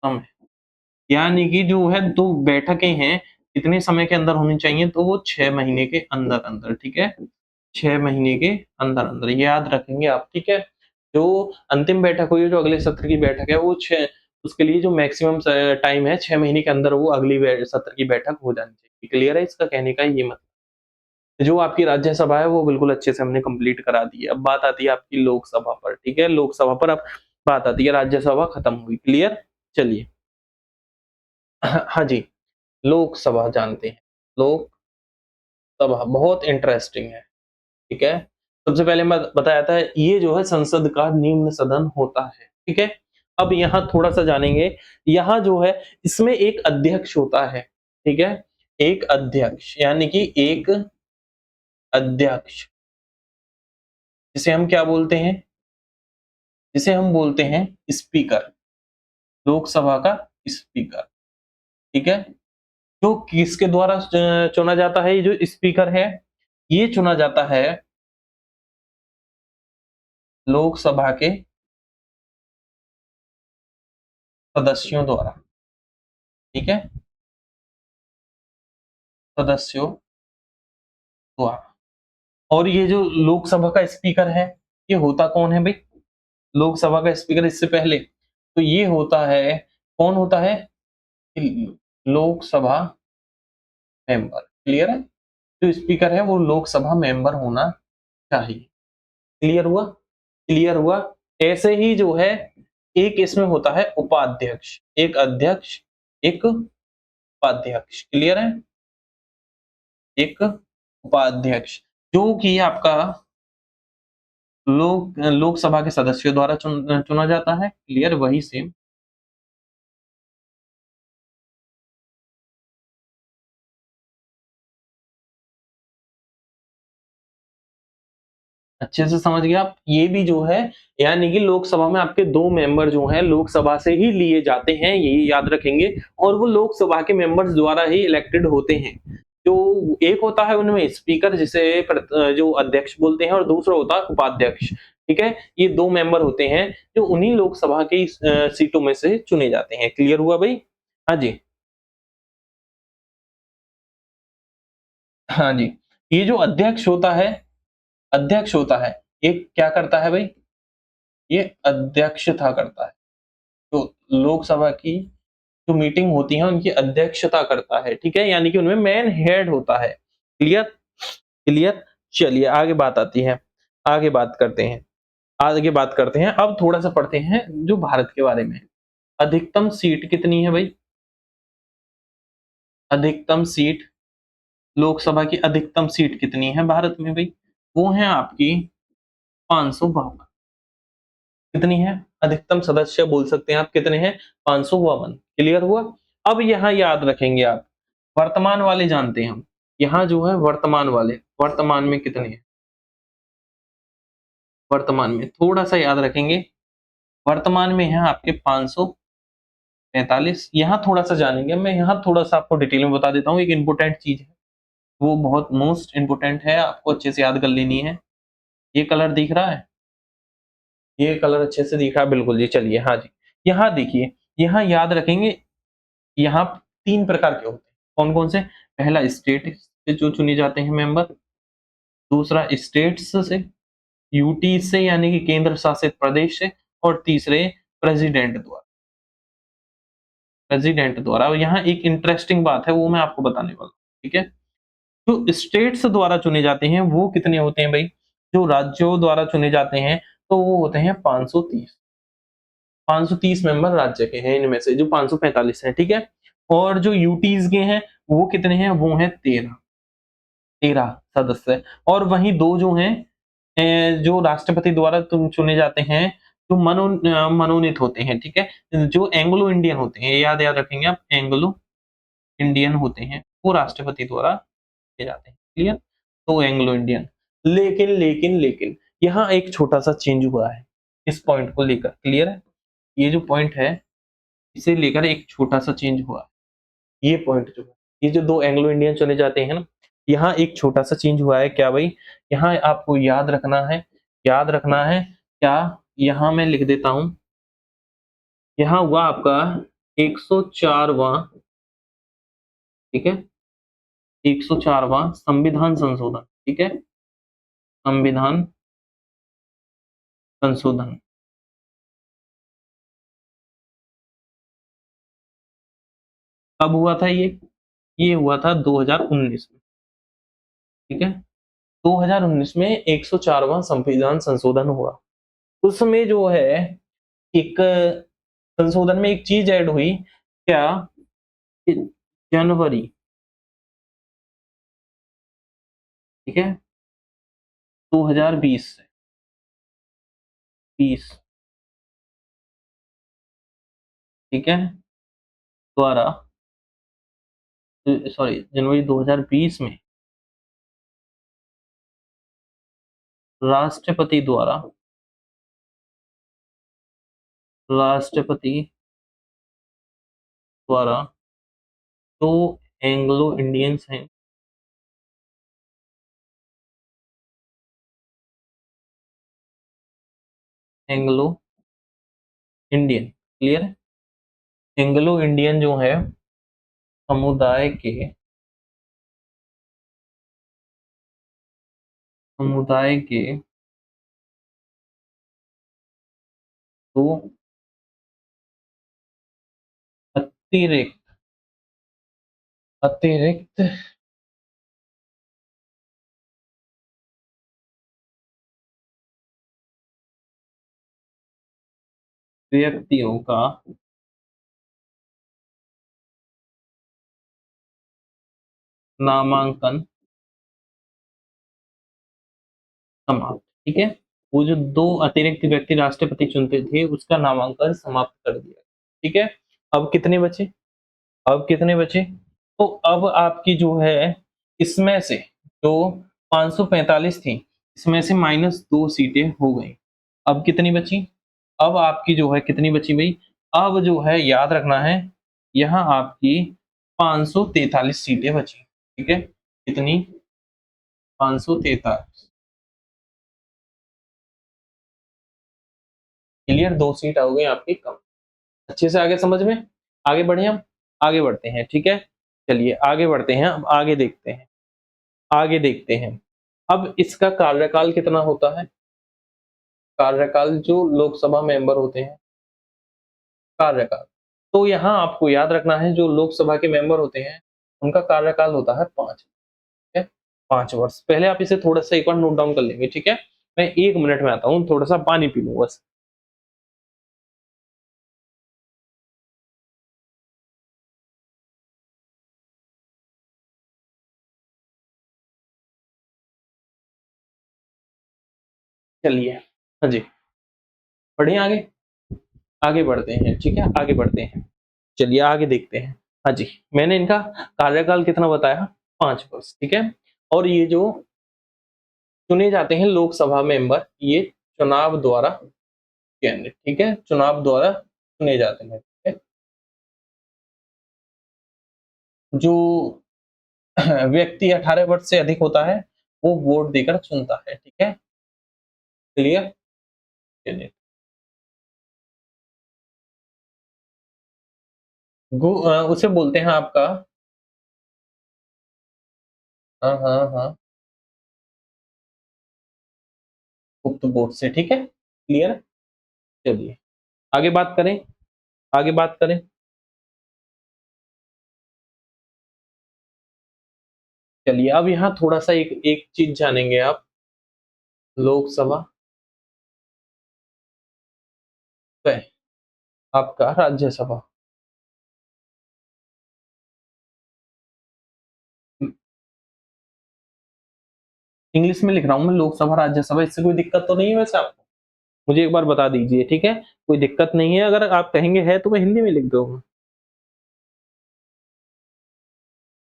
समय, यानी कि जो है 2 बैठकें हैं, कितने समय के अंदर होनी चाहिए? तो वो 6 महीने के अंदर-अंदर, ठीक है? 6 महीने के अंदर-अंदर, ये याद रखेंगे आप, ठीक है? जो अंतिम बैठक हुई है, जो अगले सत्र की बैठक है, वो 6, उसके लिए जो मैक्सिमम टाइम है 6 महीने के अंदर वो अगली सत्र की बैठक हो जानी चाहिए। क्लियर है इसका कहने का ये मतलब? जो आपकी राज्यसभा है वो बिल्कुल अच्छे से हमने कंप्लीट करा दी है। अब बात आती है आपकी लोकसभा पर, ठीक है? लोकसभा पर अब बात आती है, राज्यसभा खत्म हुई। क्लियर? चलिए। हाँ जी, लोकसभा जानते हैं। लोकसभा बहुत इंटरेस्टिंग है, ठीक है? सबसे पहले मैं बताया था ये जो है संसद का निम्न सदन होता है, ठीक है? अब यहाँ थोड़ा-सा जानेंगे, यहाँ जो है इसमें एक अध्यक्ष होता है, ठीक है? एक अध्यक्ष, यानी कि एक अध्यक्ष, जिसे हम क्या बोलते हैं? जिसे हम बोलते हैं स्पीकर, लोकसभा का स्पीकर, ठीक है? तो किसके द्वारा चुना जाता है ये जो स्पीकर है? ये चुना जाता है लोकसभा के सदस्यों द्वारा, ठीक है? सदस्यों द्वारा। और ये जो लोकसभा का स्पीकर है, ये होता कौन है भई? लोकसभा का स्पीकर इससे पहले, तो ये होता है, कौन होता है? लोकसभा मेंबर, क्लियर है? जो स्पीकर है वो लोकसभा मेंबर होना चाहिए। क्लियर हुआ? क्लियर हुआ? ऐसे ही जो है एक इसमें होता है उपाध्यक्ष, एक अध्यक्ष, एक उपाध्यक्ष, क्लियर है? एक उपाध्यक्ष, जो कि आपका लोकसभा के सदस्यों द्वारा चुना जाता है, क्लियर? वही सेम। अच्छे से समझ गए आप? ये भी जो है, यानी कि लोकसभा में आपके 2 मेंबर जो हैं लोकसभा से ही लिए जाते हैं, ये याद रखेंगे, और वो लोकसभा के मेंबर्स द्वारा ही इलेक्टेड होते हैं। जो एक होता है उनमें स्पीकर, जिसे जो अध्यक्ष बोलते हैं, और दूसरा होता है उपाध्यक्ष, ठीक है? ये 2 मेंबर होते हैं जो उन्हीं लोकसभा की सीटों में से चुने जाते हैं। क्लियर हुआ भई? हाँ जी। हाँ जी। ये जो अध्यक्ष होता है, ये क्या करता है भई? ये अध्यक्षता करता है। तो लोकसभा की जो मीटिंग होती है उनकी अध्यक्षता करता है, ठीक है? यानी कि उनमें मेन हेड होता है। क्लियर? क्लियर? चलिए आगे बात आती है। आगे बात करते हैं। अब थोड़ा-सा पढ़ते हैं जो भारत के बारे में। अधिकतम सीट कितनी है भई? अधिकतम सीट, लोकसभा की अधिकतम सीट कितनी है भारत में भई? वो है आपकी 552। कितनी है? अधिकतम सदस्य बोल सकते हैं आप कितने हैं? 552। क्लियर हुआ? अब यहाँ याद रखेंगे आप, वर्तमान वाले जानते हैं हम। यहाँ जो है वर्तमान वाले, वर्तमान में कितने हैं? वर्तमान में थोड़ा-सा याद रखेंगे, वर्तमान में है आपके 543। यहाँ थोड़ा-सा जानेंगे, मैं यहाँ थोड़ा-सा आपको डिटेल में बता देता हूँ, एक इम्पोर्टेंट चीज़ है। वो बहुत मोस्ट इम्पोर्टेंट है, आपको अच्छे से याद कर लेनी है। ये कलर दिख रहा है? ये कलर अच्छे से दिख रहा है? बिल्कुल जी, चलिए हाँ जी। यहाँ देखिए, यहाँ याद रखेंगे, यहाँ 3 प्रकार के होते हैं। कौन-कौन से? पहला स्टेट से जो चुने जाते हैं मेंबर, दूसरा स्टेट्स से, यूटी से यानी कि केंद्र शासित प्रदेश से, और तीसरे प्रेसिडेंट द्वारा। और यहाँ एक इंटरेस्टिंग बात है, वो मैं आपको बताने वाला हूँ, ठीक है? जो स्टेट्स द्वारा चुने जाते हैं वो कितने होते हैं भाई? जो राज्यों द्वारा चुने जाते हैं तो वो होते हैं 530। 530 मेंबर राज्य के हैं इनमें से, जो 545 हैं, ठीक है? और जो यूटीज के हैं वो कितने हैं? वो हैं 13 सदस्य। और वहीं दो जो हैं जो राष्ट्रपति द्वारा तुम चुने जाते हैं, जो मनोनीत होते हैं, ठीक है? जो एंग्लो इंडियन होते हैं, याद याद रखेंगे आप, एंग्लो इंडियन होते हैं, वो राष्ट्रपति द्वारा किए जाते हैं। क्लियर? तो एंग्लो इंडियन। लेकिन यहाँ एक छोटा सा चेंज हुआ है इस पॉइंट को लेकर। क्लियर है? ये जो पॉइंट है, इसे लेकर एक छोटा सा चेंज हुआ है। ये पॉइंट जो है, ये जो दो एंग्लो इंडियन चले जाते हैं ना, यहाँ एक छोटा सा चेंज हुआ है। क्या भाई? यहाँ आपको याद रखना है क्या? यहाँ मैं लिख देता हूं, यहाँ हुआ आपका 104वां, ठीक है? 104वां संविधान संशोधन, ठीक है? संविधान संशोधन कब हुआ था ये हुआ था 2019 में, ठीक है? 2019 में 104वां संविधान संशोधन हुआ। उसमें जो है एक संशोधन में एक चीज ऐड हुई क्या, कि जनवरी, ठीक है, 2020 से 20, ठीक है, द्वारा, सॉरी, जनवरी 2020 में राष्ट्रपति द्वारा, राष्ट्रपति द्वारा जो एंग्लो इंडियंस हैं, एंग्लो इंडियन, क्लियर है? एंग्लो इंडियन जो है समुदाय के, समुदाय के तो अतिरिक्त, अतिरिक्त व्यक्तियों का नामांकन समाप्त, ठीक है? वो जो दो अतिरिक्त व्यक्ति राष्ट्रपति चुनते थे उसका नामांकन समाप्त कर दिया, ठीक है? अब कितने बचे? अब कितने बचे? तो अब आपकी जो है, इसमें से जो 545 थी, इसमें से -2 सीटें हो गई। अब कितनी बची? अब आपकी जो है कितनी बची भाई? अब जो है याद रखना है, यहाँ आपकी 543 सीटें बची, ठीक है? कितनी? 543। क्लियर? 2 सीट हो गई आपकी कम। अच्छे से आगे समझ में? आगे बढ़े हम? आगे बढ़ते हैं, ठीक है? चलिए आगे बढ़ते हैं, अब आगे देखते हैं, आगे देखते हैं। अब इसका कार्यकाल कितना होता है? कार्यकाल जो लोकसभा मेंबर होते हैं, कार्यकाल। तो यहाँ आपको याद रखना है, जो लोकसभा के मेंबर होते हैं, उनका कार्यकाल होता है 5, ठीक है? 5 वर्ष। पहले आप इसे थोड़ा-सा एक बार नोट डाउन कर लेंगे, ठीक है? मैं 1 मिनट में आता हूँ, थोड़ा-सा पानी पी लूँ बस। चलिए, हाँ जी, बढ़िए आगे? आगे बढ़ते हैं, ठीक है? आगे बढ़ते हैं। चलिए आगे देखते हैं। हाँ जी, मैंने इनका कार्यकाल कितना बताया? 5 वर्ष, ठीक है? और ये जो चुने जाते हैं लोकसभा मेंबर, ये चुनाव द्वारा चयनित, ठीक है? चुनाव द्वारा चुने जाते हैं, ठीक है? जो व्यक्ति 18 वर्ष से अधिक होता है वो वोट देकर चुनता है। ठीक है, क्लियर। चलिए, उसे बोलते हैं आपका, हाँ हाँ हाँ, गुप्त वोट से। ठीक है, क्लियर। चलिए आगे बात करें, आगे बात करें। चलिए अब यहाँ थोड़ा सा एक एक चीज जानेंगे आप। लोकसभा व आपका राज्यसभा, इंग्लिश में लिख रहा हूँ मैं, लोकसभा राज्यसभा, इससे कोई दिक्कत तो नहीं है वैसे आपको? मुझे एक बार बता दीजिए, ठीक है, कोई दिक्कत नहीं है। अगर आप कहेंगे है तो मैं हिंदी में लिख दूंगा।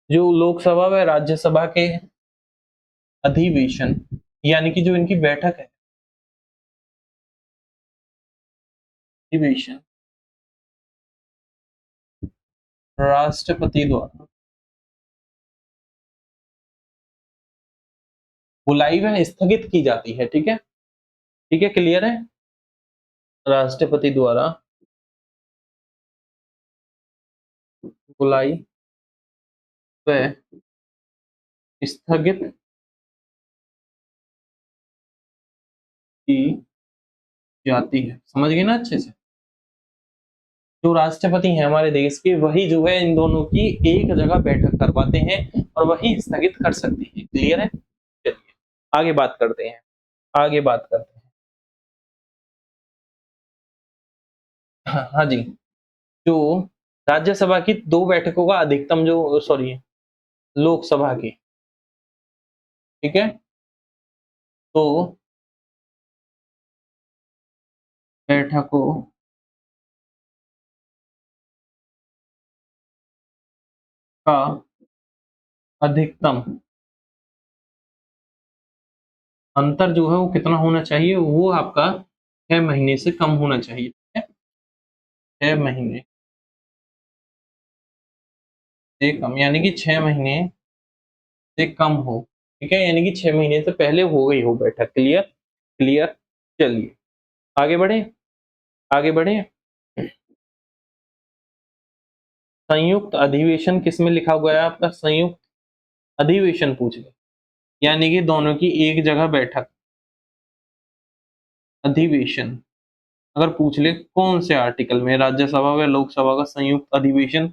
जो लोकसभा व राज्यसभा के अधिवेशन, यानी कि जो इनकी बैठक है, अधिवेशन राष्ट्रपति द्वारा बुलाई व स्थगित की जाती है। ठीक है, ठीक है, क्लियर है। राष्ट्रपति द्वारा बुलाई व स्थगित की जाती है। समझ गए ना अच्छे से? जो राष्ट्रपति हैं हमारे देश के, वही जो है इन दोनों की एक जगह बैठक करवाते हैं और वही स्थगित कर सकते हैं। क्लियर है? चलिए आगे बात करते हैं, आगे बात करते हैं। हाँ, हाँ जी, जो राज्यसभा की 2 बैठकों का अधिकतम जो, सॉरी, लोकसभा की, ठीक है, तो बैठकों का अधिकतम अंतर जो है वो कितना होना चाहिए? वो आपका 6 महीने से कम होना चाहिए। ठीक है, 6 महीने से कम, यानी कि 6 महीने से कम हो। ठीक है, यानी कि 6 महीने से पहले हो गई हो बैठक। Clear, clear. चलिए आगे बढ़े, आगे बढ़े। संयुक्त अधिवेशन किसमें लिखा हुआ है आपका? संयुक्त अधिवेशन पूछ ले, यानी कि दोनों की एक जगह बैठक, अधिवेशन। अगर पूछ ले कौन से आर्टिकल में राज्यसभा व लोकसभा का संयुक्त अधिवेशन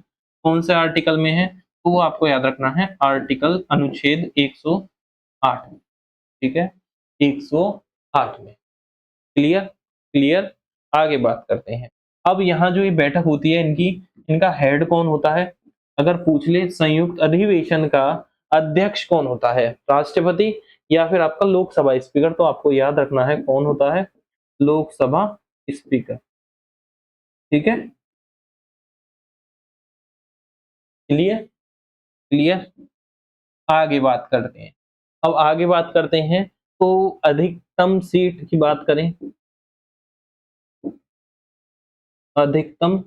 कौन से आर्टिकल में है, तो वो आपको याद रखना है आर्टिकल अनुच्छेद 108। ठीक है, 108 में। Clear, clear. आगे बात करते हैं। अब यहाँ जो ये बैठक होती है इनकी, इनका हेड कौन होता है? अगर पूछ ले संयुक्त अधिवेशन का अध्यक्ष कौन होता है, राष्ट्रपति या फिर आपका लोकसभा स्पीकर, तो आपको याद रखना है कौन होता है? लोकसभा स्पीकर। ठीक है, क्लियर, क्लियर। आगे बात करते हैं, अब आगे बात करते हैं। तो अधिकतम सीट की बात करें, अधिकतम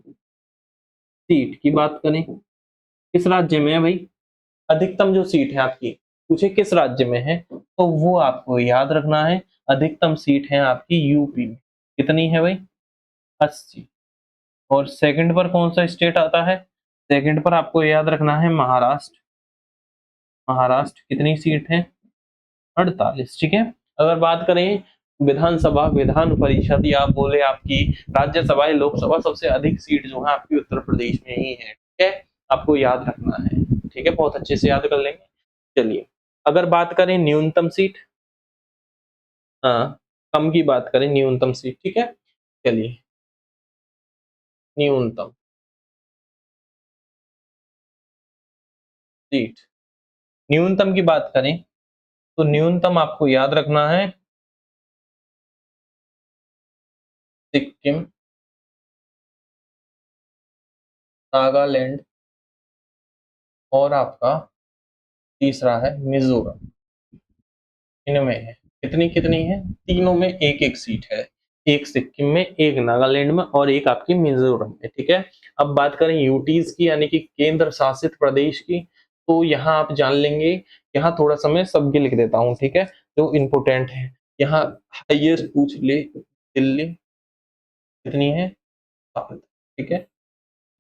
सीट की बात करें, किस राज्य में है भाई? अधिकतम जो सीट है आपकी, पूछे किस राज्य में है, तो वो आपको याद रखना है अधिकतम सीट है आपकी यूपी में। कितनी है भाई? 80। और सेकंड पर कौन सा स्टेट आता है? सेकंड पर आपको याद रखना है महाराष्ट्र। महाराष्ट्र कितनी सीट है? 48। ठीक है, अगर बात करें विधानसभा, विधान परिषद, या बोले आपकी राज्यसभा या लोकसभा, सबसे अधिक सीट जो है आपकी उत्तर प्रदेश में ही है। ठीक है, आपको याद रखना है। ठीक है, बहुत अच्छे से याद कर लेंगे। चलिए अगर बात करें न्यूनतम सीट, हाँ, कम की बात करें, न्यूनतम सीट। ठीक है, चलिए न्यूनतम सीट, न्यूनतम की बात करें तो न्यूनतम आपको याद रखना है सिक्किम, नागालैंड और आपका तीसरा है मिजोरम। इनमें है कितनी कितनी है? तीनों में एक एक सीट है, एक सिक्किम में, एक नागालैंड में और एक आपकी मिजोरम में। ठीक है, अब बात करें यूटीज की, यानी कि केंद्र शासित प्रदेश की, तो यहाँ आप जान लेंगे, यहाँ थोड़ा-सा मैं सबके लिख देता हूँ, ठीक है? जो इम्पोर्टेंट है। यहाँ हाईएस्ट पूछ ले, दिल्ली कितनी है? 7, ठीक है?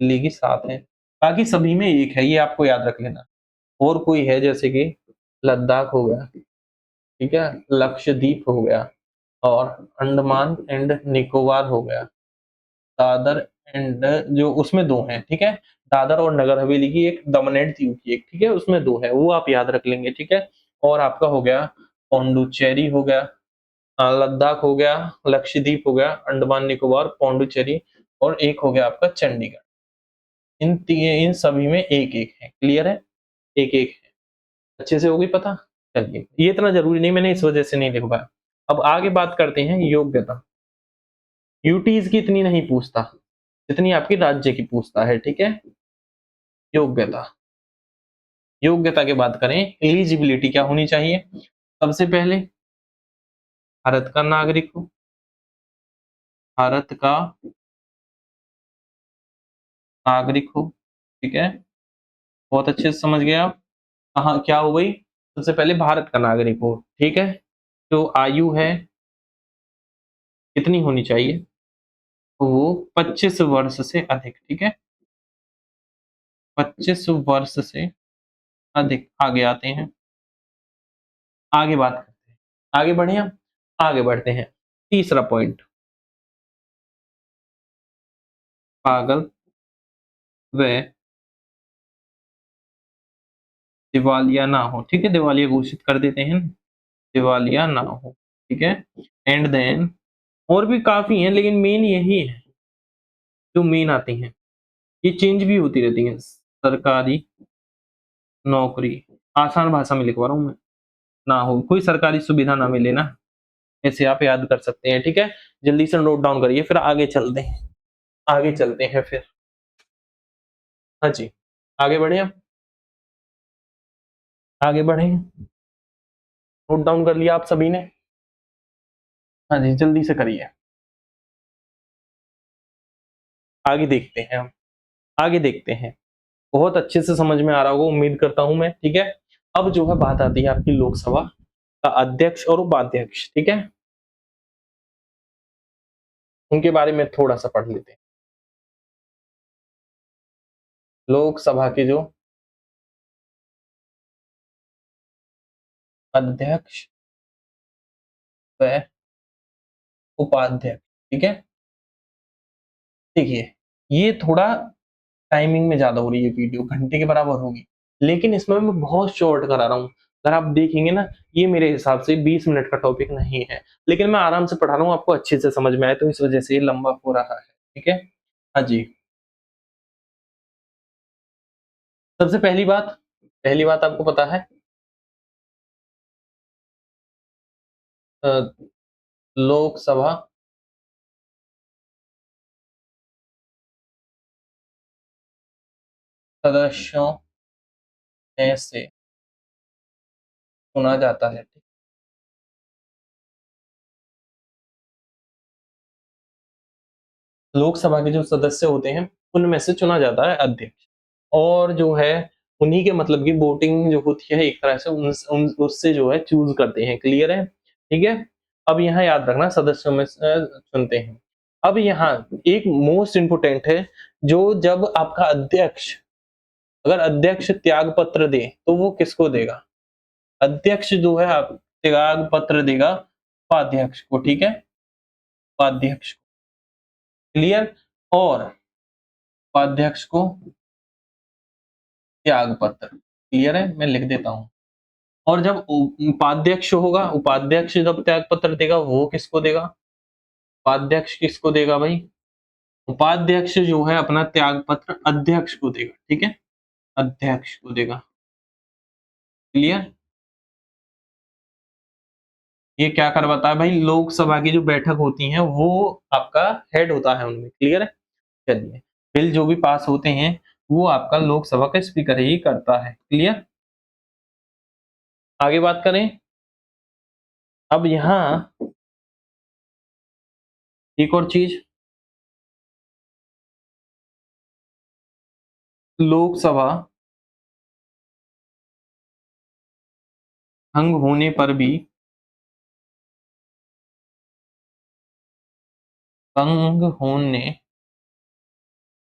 दिल्ली की 7 है। बाकी सभी में 1 है, ये आपको याद रख लेना। और कोई है जैसे कि लद्दाख हो गया, ठीक है? लक्षद्वीप हो गया और अंडमान एंड निकोबार हो गया। दादर एंड जो उसमें 2 हैं, ठीक है? दादर और नगर हवेली की एक, दमन एंड दीव की एक, ठीक है? उसमें 2 है, वो आप याद रख लेंगे, ठीक है? और आपका हो गया पौंडुचेरी हो गया, लद्दाख हो गया, लक्षद्वीप हो गया, अंडमान निकोबार, पौंडुचेरी और एक हो गया आपका चंडीगढ़। इन सभी में 1-1 है, क्लियर है? 1-1 है। अच्छे से हो गई पता? चलिए, ये इतना ज़रूरी नहीं, मैंने इस वजह से नहीं लिख पाया। अब आगे बात करते हैं योग्यता। यूटीज़ की इतनी नहीं पूछता, जितनी आपकी राज्य की पूछता है, ठीक है? योग्यता। योग्यता की बात करें, एलिजिबिलिटी क्या होनी चाहिए? सबसे पहले भारत का नागरिक हो, भारत का नागरिक हो, ठीक है? बहुत अच्छे से समझ गए आप। हाँ, क्या हो गई? सबसे पहले भारत का नागरिक हो, ठीक है? जो आयु है कितनी होनी चाहिए? वो 25 वर्ष से अधिक, ठीक है? 25 वर्ष से अधिक। आगे आते हैं, आगे बात करते हैं। आगे बढ़े हम? आगे बढ़ते हैं। तीसरा पॉइंट, पागल व दिवालिया ना हो, ठीक है? दिवालिया घोषित कर देते हैं, दिवालिया ना हो, ठीक है? एंड देन और भी काफ़ी हैं, लेकिन मेन यही है, जो मेन आती हैं। ये चेंज भी होती रहती हैं। सरकारी नौकरी, आसान भाषा में लिखवा रहा हूँ मैं, ना हो, कोई सरकारी सुविधा ना मिले ना, ऐसे आप याद कर सकते हैं, ठीक है? जल्दी से नोट डाउन करिए, फिर आगे चलते हैं। आगे चलते हैं फिर। हाँ जी, आगे बढ़े हम? आगे बढ़े? नोट डाउन कर लिया आप सभी ने? हाँ जी, जल्दी से करिए। आगे देखते हैं हम, आगे देखते हैं। बहुत अच्छे से समझ में आ रहा होगा, उम्मीद करता हूँ मैं, ठीक है? अब जो है बात आती है आपकी लोकसभा का अध्यक्ष और उपाध्यक्ष, ठीक है? उनके बारे में थोड़ा-सा पढ़ लेते हैं। लोकसभा के जो अध्यक्ष व उपाध्यक्ष, ठीक है? देखिए, ये थोड़ा टाइमिंग में ज़्यादा हो रही है वीडियो, घंटे के बराबर होगी। लेकिन इसमें मैं बहुत शॉर्ट करा रहा हूँ। अगर आप देखेंगे ना, ये मेरे हिसाब से 20 मिनट का टॉपिक नहीं है। लेकिन मैं आराम से पढ़ा रहा हूँ, आपको अच्छे से समझ में आए, तो इस वजह से ये लंबा हो रहा है, ठीक है? हाँ जी। सबसे पहली बात आपको पता है, अ, लोकसभा सदस्यों में से चुना जाता है। लोकसभा के जो सदस्य होते हैं, उनमें से चुना जाता है अध्यक्ष। और जो है, उन्हीं के मतलब की वोटिंग जो होती है, एक तरह से उससे जो है चूज़ करते हैं, क्लियर है? ठीक है? अब यहाँ याद रखना, सदस्यों में से चुनते हैं। अब यहाँ एक मोस्ट इम्पोर्टेंट है, जो जब आपका अध्यक्ष, अगर अध्यक्ष त्याग पत्र दे, तो वो किसको देगा? अध्यक्ष जो है आप त्याग पत्र देगा उपाध्यक्ष को, ठीक है? उपाध्यक्ष को, क्लियर? और उपाध्यक्ष को त्याग पत्र, क्लियर है? मैं लिख देता हूँ। और जब उपाध्यक्ष होगा, उपाध्यक्ष जब त्याग पत्र देगा, वो किसको देगा? उपाध्यक्ष किसको देगा भाई? उपाध्यक्ष जो है अपना त्याग पत्र अध्यक्ष को देगा, ठीक है? अध्यक्ष को देगा, क्लियर? ये क्या करवाता है भाई? लोकसभा की जो बैठक होती है, वो आपका हेड होता है उनमें, क्लियर है? चलिए, बिल जो भी पास होते हैं, वो आपका लोकसभा का स्पीकर ही करता है, क्लियर? आगे बात करें। अब यहाँ एक और चीज, लोकसभा भंग होने पर भी, भंग होने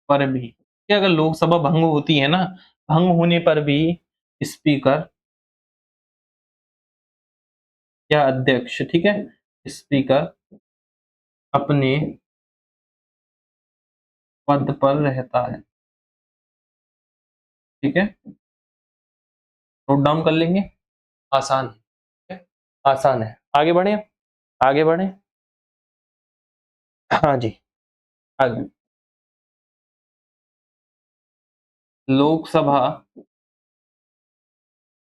पर भी, कि अगर लोकसभा भंग होती है ना, भंग होने पर भी स्पीकर या अध्यक्ष, ठीक है, स्पीकर अपने पद पर रहता है, ठीक है, नोट डाउन कर लेंगे, आसान है, आसान है, आगे बढ़े, आगे बढ़े, हाँ जी, आगे, लोकसभा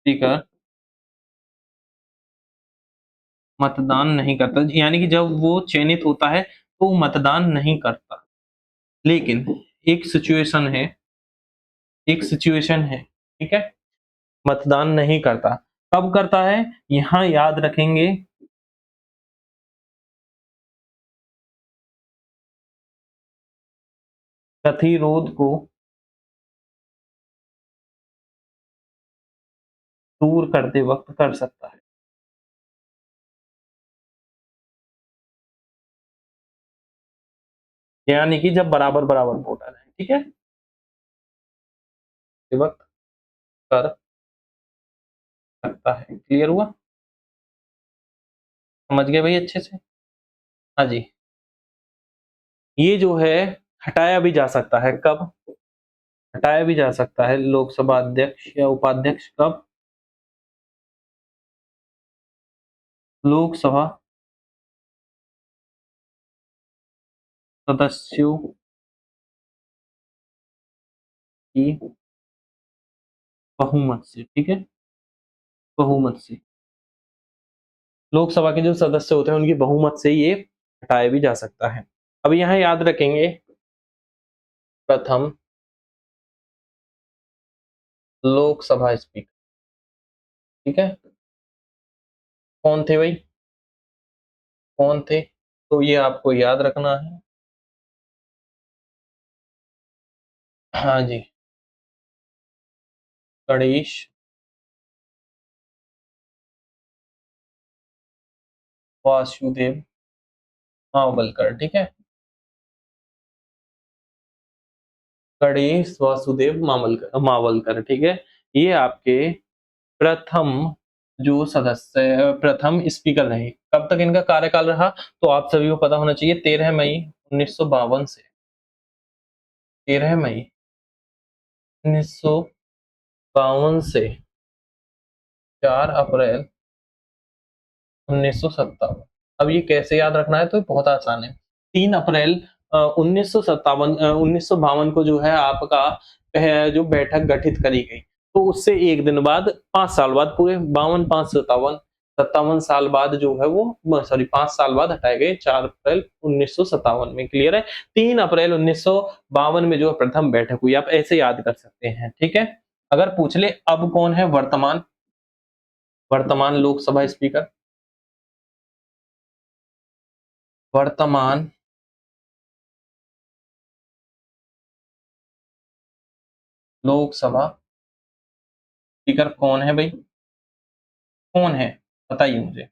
स्पीकर मतदान नहीं करता, यानी कि जब वो चयनित होता है तो वो मतदान नहीं करता, लेकिन एक सिचुएशन है, एक सिचुएशन है, ठीक है, मतदान नहीं करता, कब करता है, यहां याद रखेंगे, प्रतिरोध को दूर करते वक्त कर सकता है, यानी कि जब बराबर बराबर वोट आ जाए, ठीक है, ये वक्त कर सकता है, क्लियर हुआ, समझ गए भाई अच्छे से, हाँ जी, ये जो है हटाया भी जा सकता है, कब हटाया भी जा सकता है लोकसभा अध्यक्ष या उपाध्यक्ष, कब, लोकसभा सदस्यों की बहुमत से, ठीक है, बहुमत से, लोकसभा के जो सदस्य होते हैं उनकी बहुमत से ये हटाया भी जा सकता है। अब यहाँ याद रखेंगे, प्रथम लोकसभा स्पीकर, ठीक है, कौन थे भाई, कौन थे, तो ये आपको याद रखना है, हाँ जी, गणेश वासुदेव मावलकर, ठीक है, गणेश वासुदेव मावलकर, ठीक है, ये आपके प्रथम जो सदस्य, प्रथम स्पीकर रहे, कब तक इनका कार्यकाल रहा, तो आप सभी को पता होना चाहिए, 13 मई 1952 से, 13 मई 1952 से 4 अप्रैल 1957। अब ये कैसे याद रखना है, तो बहुत आसान है, 3 अप्रैल 1952 को जो है आपका जो बैठक गठित करी गई, तो उससे एक दिन बाद, 5 साल बाद, पूरे 52 5 57 साल बाद जो है वो, सॉरी 5 साल बाद हटाए गए, 4 अप्रैल 1957 में, क्लियर है, 3 अप्रैल 1952 में जो प्रथम बैठक हुई, आप ऐसे याद कर सकते हैं, ठीक है, अगर पूछ ले अब कौन है वर्तमान, वर्तमान लोकसभा स्पीकर, वर्तमान लोकसभा स्पीकर कौन है भाई, कौन है, बताइए मुझे,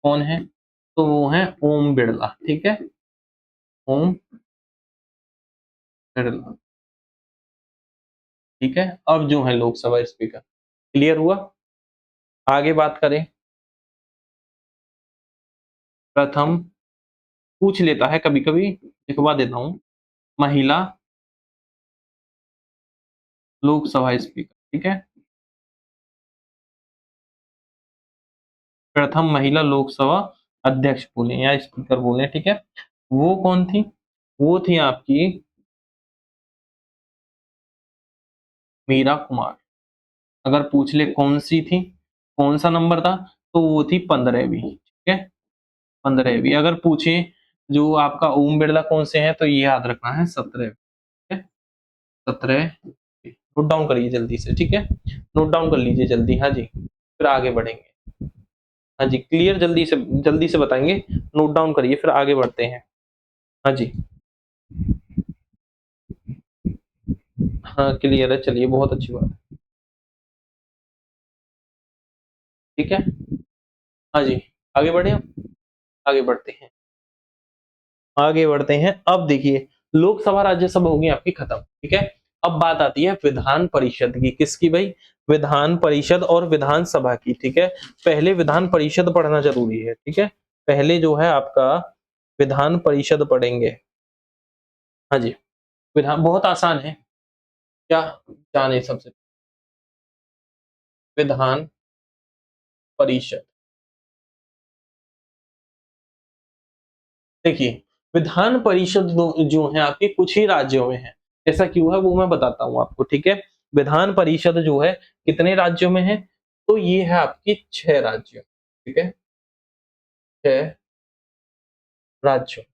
कौन है, तो वो है ओम बिरला, ठीक है, ओम बिरला, ठीक है, अब जो है लोकसभा स्पीकर, क्लियर हुआ, आगे बात करें, प्रथम पूछ लेता है कभी कभी, लिखवा देता हूं, महिला लोकसभा स्पीकर, ठीक है, प्रथम महिला लोकसभा अध्यक्ष बोले या स्पीकर बोले, ठीक है, वो कौन थी, वो थी आपकी मीरा कुमार, अगर पूछ ले कौन सी थी, कौन सा नंबर था, तो वो थी 15वीं, ठीक है, 15वीं, अगर पूछे जो आपका ओम बिरला कौन से हैं, तो ये याद रखना है 17, ठीक है, 17, नोट डाउन करिए जल्दी से, ठीक है, नोट डाउन कर लीजिए जल्दी, हाँ जी, फिर आगे बढ़ेंगे, हाँ जी, क्लियर, जल्दी से बताएंगे, नोट डाउन करिए फिर आगे बढ़ते हैं, हाँ जी, हाँ क्लियर है, चलिए बहुत अच्छी बात है, ठीक है। हाँ जी, आगे बढ़े हम? आगे बढ़ते हैं। आगे बढ़ते हैं। अब देखिए, लोकसभा राज्यसभा होगी आपकी खत्म, ठीक है। अब बात आती है विधान परिषद की। किसकी भाई? विधान परिषद और विधानसभा की, ठीक है। पहले विधान परिषद पढ़ना जरूरी है, ठीक है। पहले जो है आपका विधान परिषद पढ़ेंगे। हाँ जी, विधान बहुत आसान है। क्या जाने सबसे? विधान परिषद। देखिए, विधान परिषद जो है आपके कुछ ही राज्यों में है। ऐसा क्यों है वो मैं बताता हूँ आपको, ठीक है। विधान परिषद जो है कितने राज्यों में है? तो ये है आपकी 6 राज्यों, ठीक है। 6 राज्यों,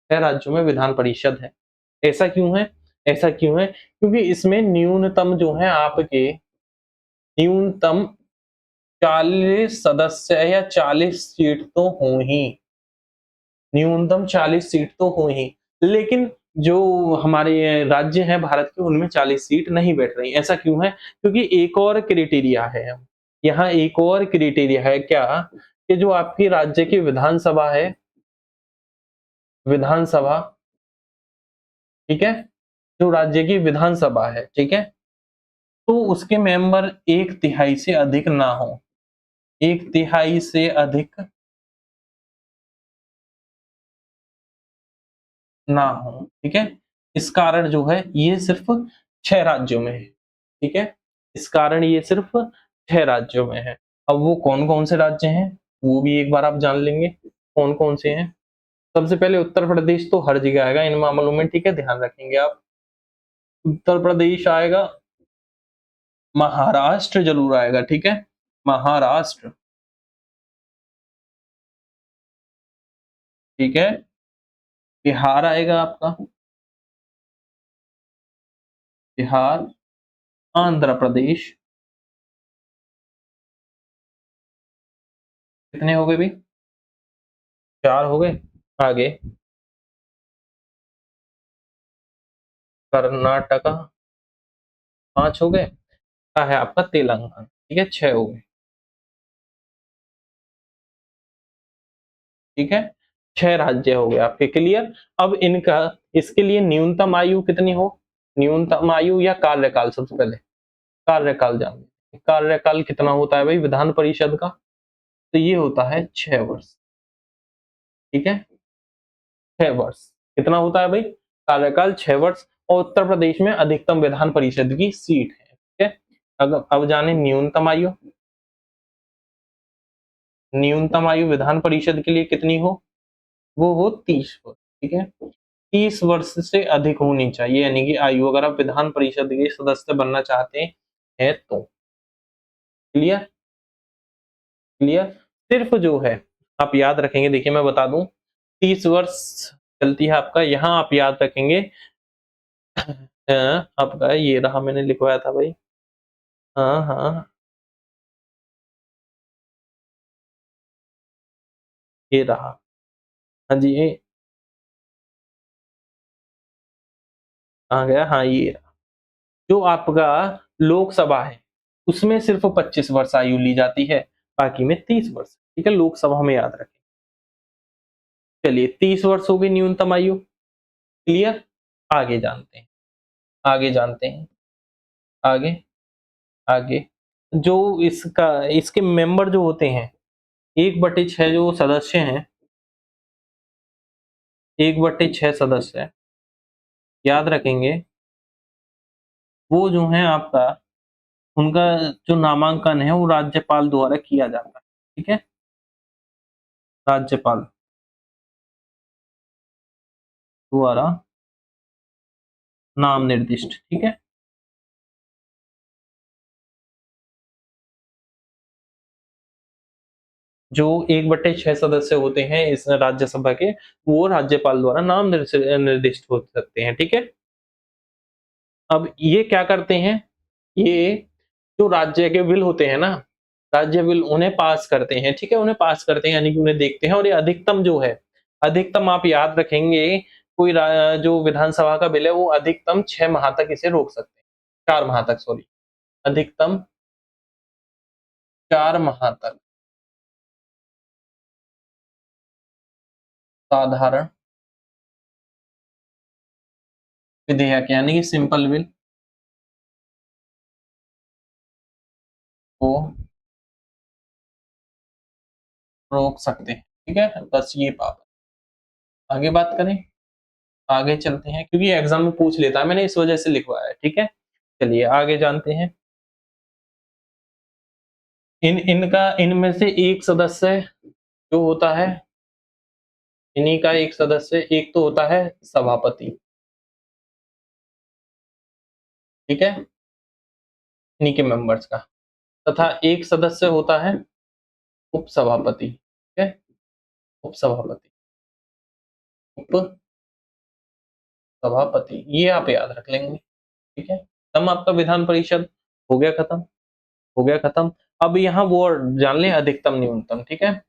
6 राज्यों में विधान परिषद है। ऐसा क्यों है? ऐसा क्यों है? क्योंकि इसमें न्यूनतम जो है आपके न्यूनतम 40 सदस्य या 40 सीट तो हों ही। न्यूनतम 40 सीट तो हो ही, लेकिन जो हमारे राज्य हैं भारत के उनमें 40 सीट नहीं बैठ रही। ऐसा क्यों है? क्योंकि एक और क्राइटेरिया है। यहाँ एक और क्राइटेरिया है क्या? कि जो आपकी राज्य की विधानसभा है, विधानसभा, ठीक है, जो राज्य की विधानसभा है, ठीक है, तो उसके मेंबर 1/3 से अधिक ना हो। 1/3 से अधिक ना हो, ठीक है। इस कारण जो है ये सिर्फ 6 राज्यों में है, ठीक है। इस कारण ये सिर्फ 6 राज्यों में है। अब वो कौन-कौन से राज्य हैं, वो भी एक बार आप जान लेंगे, कौन-कौन से हैं। सबसे पहले उत्तर प्रदेश तो हर जगह आएगा इन मामलों में, ठीक है, ध्यान रखेंगे आप। उत्तर प्रदेश आएगा, महाराष्ट्र ज़रूर आएगा, ठीक है, महाराष्ट्र, ठीक है, बिहार आएगा आपका, बिहार, आंध्र प्रदेश, कितने हो गए भई? 4 हो गए, आगे कर्नाटका, 5 हो गए, अगला है आपका तेलंगाना, ठीक है, 6 हो गए, ठीक है, 6 राज्य हो गए आपके, क्लियर। अब इनका इसके लिए न्यूनतम आयु कितनी हो? न्यूनतम आयु या कार्यकाल, सबसे पहले कार्यकाल जान लें। कार्यकाल कितना होता है भाई विधान परिषद का? तो ये होता है 6 वर्ष, ठीक है, 6 वर्ष। कितना होता है भाई? कार्यकाल 6 वर्ष। और उत्तर प्रदेश में अधिकतम विधान परिषद की सीट है, ठीक है। अब जाने न्यूनतम आयु। न्यूनतम आयु विधान परिषद के लिए कितनी हो? वो हो 30 वर्ष, ठीक है। 30 वर्ष से अधिक होनी चाहिए, यानी कि आयु, अगर आप विधान परिषद के सदस्य बनना चाहते हैं तो। क्लियर? क्लियर? सिर्फ जो है आप याद रखेंगे, देखिए मैं बता दूं, 30 वर्ष चलती है आपका, यहाँ आप याद रखेंगे आपका ये रहा, मैंने लिखवाया था भाई। हाँ हाँ, ये रहा। हाँ जी, ये कहाँ गया? हाँ, ये रहा। जो आपका लोकसभा है उसमें सिर्फ 25 वर्ष आयु ली जाती है, बाकी में 30 वर्ष, ठीक है। लोकसभा में याद रखें। चलिए, 30 वर्ष हो गई न्यूनतम आयु, क्लियर। आगे जानते हैं, आगे जानते हैं, आगे, आगे जो इसका इसके मेंबर जो होते हैं, 1/6 जो सदस्य हैं, 1/6 सदस्य है, याद रखेंगे, वो जो है आपका, उनका जो नामांकन है वो राज्यपाल द्वारा किया जाता है, ठीक है। राज्यपाल द्वारा नाम निर्दिष्ट, ठीक है। जो 1/6 सदस्य होते हैं इस राज्यसभा के, वो राज्यपाल द्वारा नाम निर्दिष्ट हो सकते हैं, ठीक है। अब ये क्या करते हैं? ये जो राज्य के बिल होते हैं ना, राज्य बिल उन्हें पास करते हैं, ठीक है, उन्हें पास करते हैं, यानी कि उन्हें देखते हैं। और ये अधिकतम जो है, अधिकतम आप याद रखेंगे, जो विधानसभा का बिल है वो अधिकतम 6 माह तक इसे रोक सकते हैं, 4 माह तक, सॉरी, अधिकतम 4 माह तक साधारण विधेयक यानी कि सिंपल बिल को रोक सकते हैं। ठीक है, बस ये बात। आगे बात करें, आगे चलते हैं क्योंकि एग्जाम में पूछ लेता है, मैंने इस वजह से लिखवाया है। ठीक है, चलिए आगे जानते हैं। इनमें से एक सदस्य जो होता है, इन्हीं का एक सदस्य, एक तो होता है सभापति। ठीक है, इन्हीं के मेंबर्स का, तथा एक सदस्य होता है उपसभापति। ठीक है, उपसभापति, उपसभापति, ये आप याद रख लेंगे। ठीक है, तब आपका विधान परिषद हो गया खत्म, हो गया खत्म। अब यहाँ वो जान लें अधिकतम न्यूनतम। ठीक है,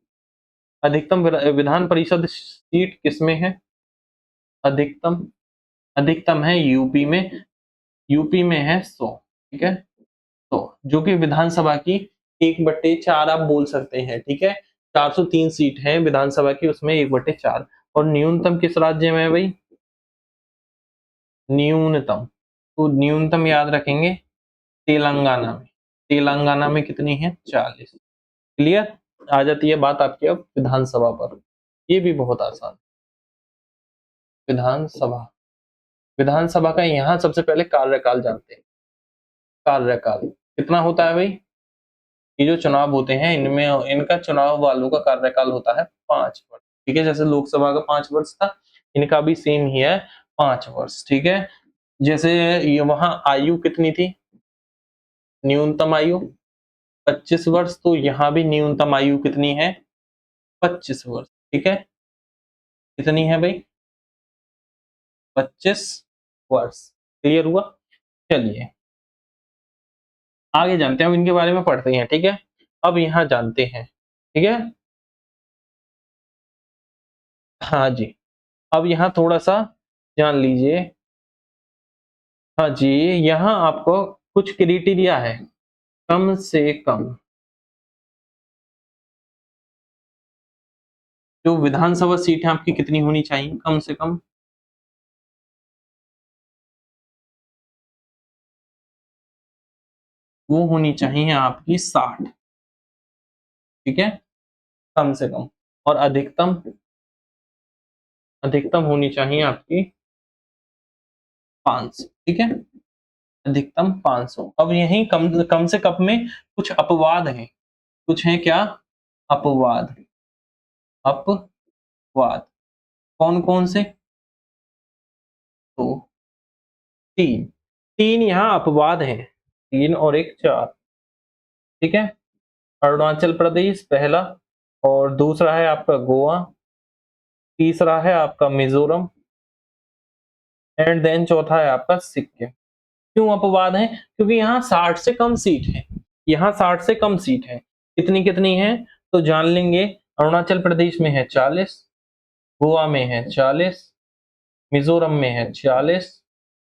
अधिकतम विधान परिषद सीट किसमें है? अधिकतम, अधिकतम है यूपी में, यूपी में है 100। ठीक है, तो जो कि विधानसभा की 1/4 आप बोल सकते हैं। ठीक है, 403 सीट है विधानसभा की, उसमें 1/4। और न्यूनतम किस राज्य में है भाई? न्यूनतम, तो न्यूनतम याद रखेंगे तेलंगाना में। तेलंगाना में कितनी है? 40। क्लियर? आ जाती है बात आपकी अब विधानसभा पर। ये भी बहुत आसान। विधानसभा, विधानसभा का यहाँ सबसे पहले कार्यकाल जानते हैं। कार्यकाल कितना होता है भाई? ये जो चुनाव होते हैं इनमें, इनका चुनाव वालों का कार्यकाल होता है 5 वर्ष। ठीक है, जैसे लोकसभा का 5 वर्ष था, इनका भी सेम ही है 5 वर्ष। ठीक है, जैसे ये वहां आयु कितनी थी? न्यूनतम आयु 25 वर्ष, तो यहाँ भी न्यूनतम आयु कितनी है? 25 वर्ष। ठीक है, कितनी है भाई? 25 वर्ष। क्लियर हुआ? चलिए आगे जानते हैं, अब इनके बारे में पढ़ते हैं। ठीक है, अब यहाँ जानते हैं। ठीक है, हाँ जी, अब यहाँ थोड़ा सा जान लीजिए। हाँ जी, यहाँ आपको कुछ क्राइटेरिया है। कम से कम जो विधानसभा सीट है आपकी कितनी होनी चाहिए? कम से कम वो होनी चाहिए आपकी 60। ठीक है, कम से कम। और अधिकतम, अधिकतम होनी चाहिए आपकी 500। ठीक है, अधिकतम 500। अब यही कम कम से कम में कुछ अपवाद हैं। कुछ हैं क्या? अपवाद, अपवाद कौन कौन से? तो 3, 3 यहाँ अपवाद हैं, 3 और एक 4। ठीक है, अरुणाचल प्रदेश पहला, और दूसरा है आपका गोवा, तीसरा है आपका मिजोरम, एंड देन चौथा है आपका सिक्किम। क्यों अपवाद है? क्योंकि यहाँ 60 से कम सीट है, यहाँ 60 से कम सीट है। कितनी कितनी है तो जान लेंगे। अरुणाचल प्रदेश में है 40, गोवा में है 40, मिजोरम में है 40,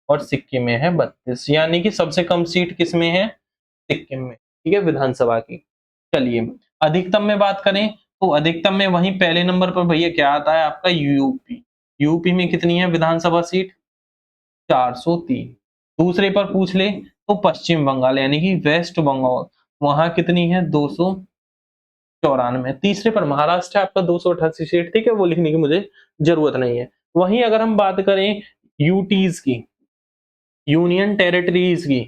और सिक्किम में है 32। यानी कि सबसे कम सीट किस में है? सिक्किम में। ठीक है, विधानसभा की। चलिए अधिकतम में बात करें, तो अधिकतम में वहीं पहले नंबर पर भैया क्या आता है आपका? यूपी। यूपी में कितनी है विधानसभा सीट? 403। दूसरे पर पूछ ले तो पश्चिम बंगाल यानी कि वेस्ट बंगाल, वहां कितनी है? 294। तीसरे पर महाराष्ट्र है आपका 288 सीट। ठीक है, वो लिखने की मुझे जरूरत नहीं है। वहीं अगर हम बात करें यूटीज की, यूनियन टेरिटरीज की,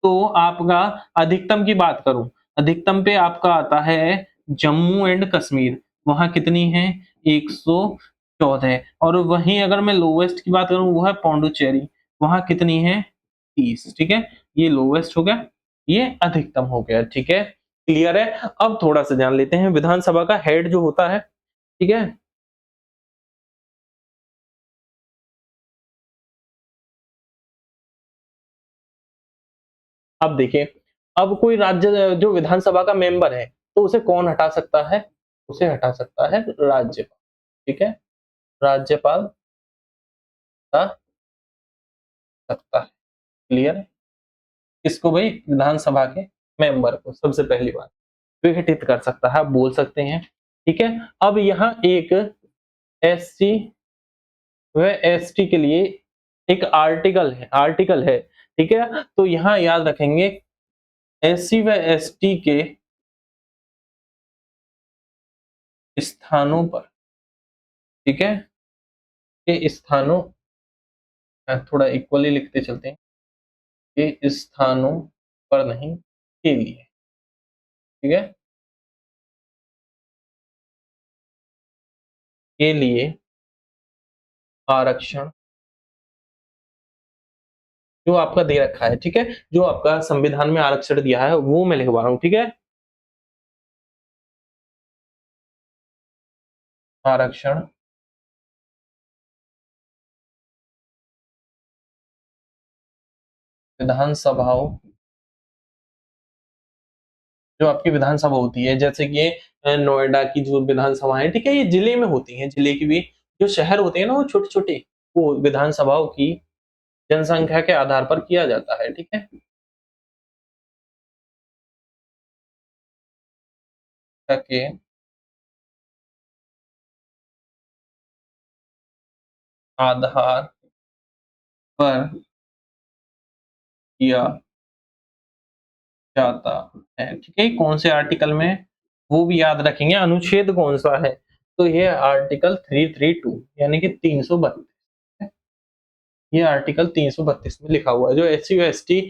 तो आपका अधिकतम की बात करूं, अधिकतम पे आपका आता है जम्मू एंड कश्मीर, वहां कितनी है? 114। और वहीं अगर मैं लोवेस्ट की बात करूं वो है पौंडुचेरी, वहां कितनी है? 30। ठीक है, ये लोवेस्ट हो गया, ये अधिकतम हो गया। ठीक है, क्लियर है? अब थोड़ा सा जान लेते हैं विधानसभा का हेड जो होता है। ठीक है, अब देखिए, अब कोई राज्य जो विधानसभा का मेंबर है तो उसे कौन हटा सकता है? उसे हटा सकता है राज्यपाल। ठीक है, राज्यपाल हटा सकता है। क्लियर है? किसको भाई? विधानसभा के मेंबर को, सबसे पहली बात। विघटित कर सकता है, आप बोल सकते हैं। ठीक है, अब यहाँ एक एससी व एसटी के लिए एक आर्टिकल है, ठीक है। तो यहाँ याद रखेंगे एससी व एसटी के स्थानों पर, ठीक है, के स्थानों, थोड़ा इक्वली लिखते चलते हैं, के स्थानों पर नहीं, के लिए, ठीक है, के लिए आरक्षण जो आपका दे रखा है, ठीक है, जो आपका संविधान में आरक्षण दिया है वो मैं लिखवा रहा हूँ, ठीक है। आरक्षण विधानसभाओं, जो आपकी विधानसभा होती है, जैसे कि नोएडा की जो विधानसभा है, ठीक है, ये जिले में होती है, जिले की भी जो शहर होते हैं ना वो छोटे छोटे, वो विधानसभाओं की जनसंख्या के आधार पर किया जाता है, ठीक है। के आधार पर किया जाता है, ठीक है, कौन से आर्टिकल में वो भी याद रखेंगे, अनुच्छेद कौन सा है, तो ये आर्टिकल 332 यानी कि 332, ये आर्टिकल 332 में लिखा हुआ है, जो एससी व एसटी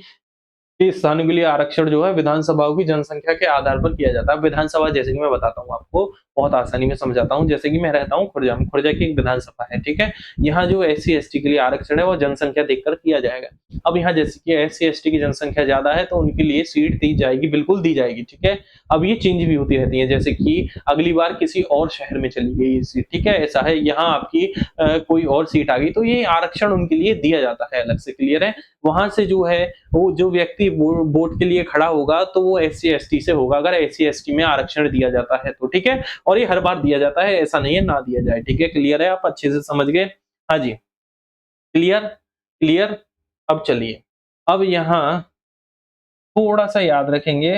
के स्थानों के लिए आरक्षण जो है विधानसभाओं की जनसंख्या के आधार पर किया जाता है। विधानसभा जैसे कि मैं बताता हूँ आपको, बहुत आसानी में समझाता हूँ। जैसे कि मैं रहता हूँ खुर्जा में, खुर्जा की एक विधानसभा है, ठीक है। यहाँ जो एससी एसटी के लिए आरक्षण है वो जनसंख्या देखकर किया जाएगा। अब यहाँ जैसे कि एससी एसटी की जनसंख्या ज्यादा है तो उनके लिए सीट दी जाएगी, बिल्कुल दी जाएगी, ठीक है। अब ये चेंज भी होती रहती है, जैसे कि अगली बार किसी और शहर में चली गई ये सीट, ठीक है, ऐसा है, यहाँ आपकी कोई और सीट आ गई तो ये आरक्षण उनके लिए दिया जाता है अलग से, क्लियर है। वहां से जो है वो जो व्यक्ति वोट के लिए खड़ा होगा तो वो एससी एसटी से होगा, अगर एससी एसटी में आरक्षण दिया जाता है तो, ठीक है। और ये हर बार दिया जाता है, ऐसा नहीं है ना दिया जाए, ठीक है, क्लियर है, आप अच्छे से समझ गए। हाँ जी, क्लियर, क्लियर। अब चलिए, अब यहाँ थोड़ा सा याद रखेंगे,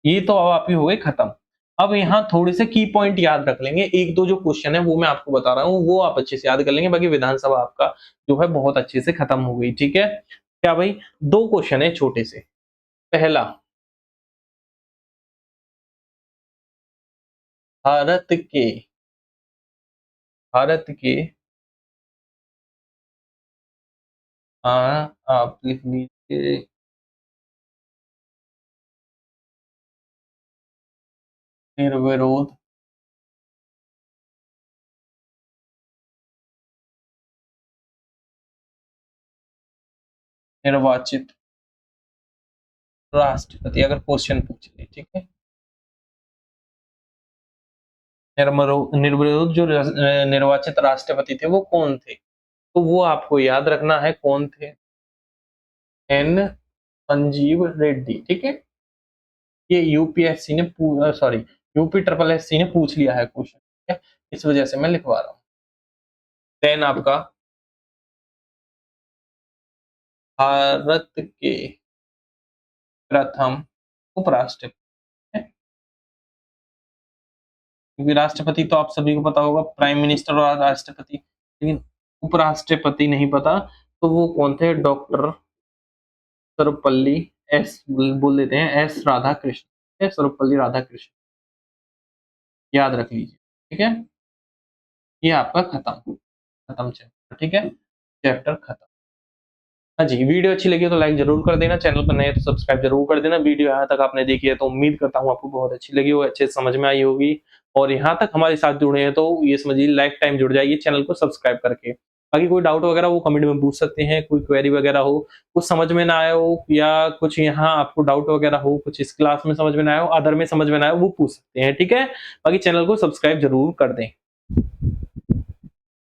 ये तो अब आपकी हो गई खत्म। अब यहाँ थोड़े से की पॉइंट याद रख लेंगे, एक दो जो क्वेश्चन है वो मैं आपको बता रहा हूँ वो आप अच्छे से याद कर लेंगे, बाकी विधानसभा आपका जो है बहुत अच्छे से खत्म हो गई, ठीक है। क्या भाई, दो क्वेश्चन है छोटे से। पहला, भारत के, भारत के, आप लिख लीजिए, निर्विरोध निर्वाचित राष्ट्रपति, अगर क्वेश्चन पूछ ले, ठीक है, निर्विरोध जो निर्वाचित राष्ट्रपति थे वो कौन थे, तो वो आपको याद रखना है कौन थे, एन संजीव रेड्डी, ठीक है। ये यूपीएससी ने सॉरी, यूपी ट्रिपल एससी ने पूछ लिया है क्वेश्चन, ठीक है, इस वजह से मैं लिखवा रहा हूँ। देन आपका भारत के प्रथम उपराष्ट्रपति, क्योंकि राष्ट्रपति तो आप सभी को पता होगा, प्राइम मिनिस्टर और राष्ट्रपति, लेकिन उपराष्ट्रपति नहीं पता, तो वो कौन थे, डॉक्टर सर्वपल्ली, एस बोल देते हैं, एस राधा कृष्ण, सर्वपल्ली राधा कृष्ण, याद रख लीजिए, ठीक है। ये आपका खत्म, खत्म चैप्टर, ठीक है, चैप्टर खत्म। हाँ जी, वीडियो अच्छी लगी हो तो लाइक जरूर कर देना, चैनल पर नए हैं तो सब्सक्राइब जरूर कर देना। वीडियो यहाँ तक आपने देखी है तो उम्मीद करता हूँ आपको बहुत अच्छी लगी हो, अच्छे से समझ में आई होगी, और यहाँ तक हमारे साथ जुड़े हैं तो ये समझिए लाइफ टाइम जुड़ जाइए चैनल को सब्सक्राइब करके। बाकी कोई डाउट वगैरह वो कमेंट में पूछ सकते हैं, कोई क्वेरी वगैरह हो, कुछ समझ में ना आया हो, या कुछ यहाँ आपको डाउट वगैरह हो, कुछ इस क्लास में समझ में ना आया हो, अदर में समझ में ना आया हो, वो पूछ सकते हैं, ठीक है। बाकी चैनल को सब्सक्राइब जरूर कर दें।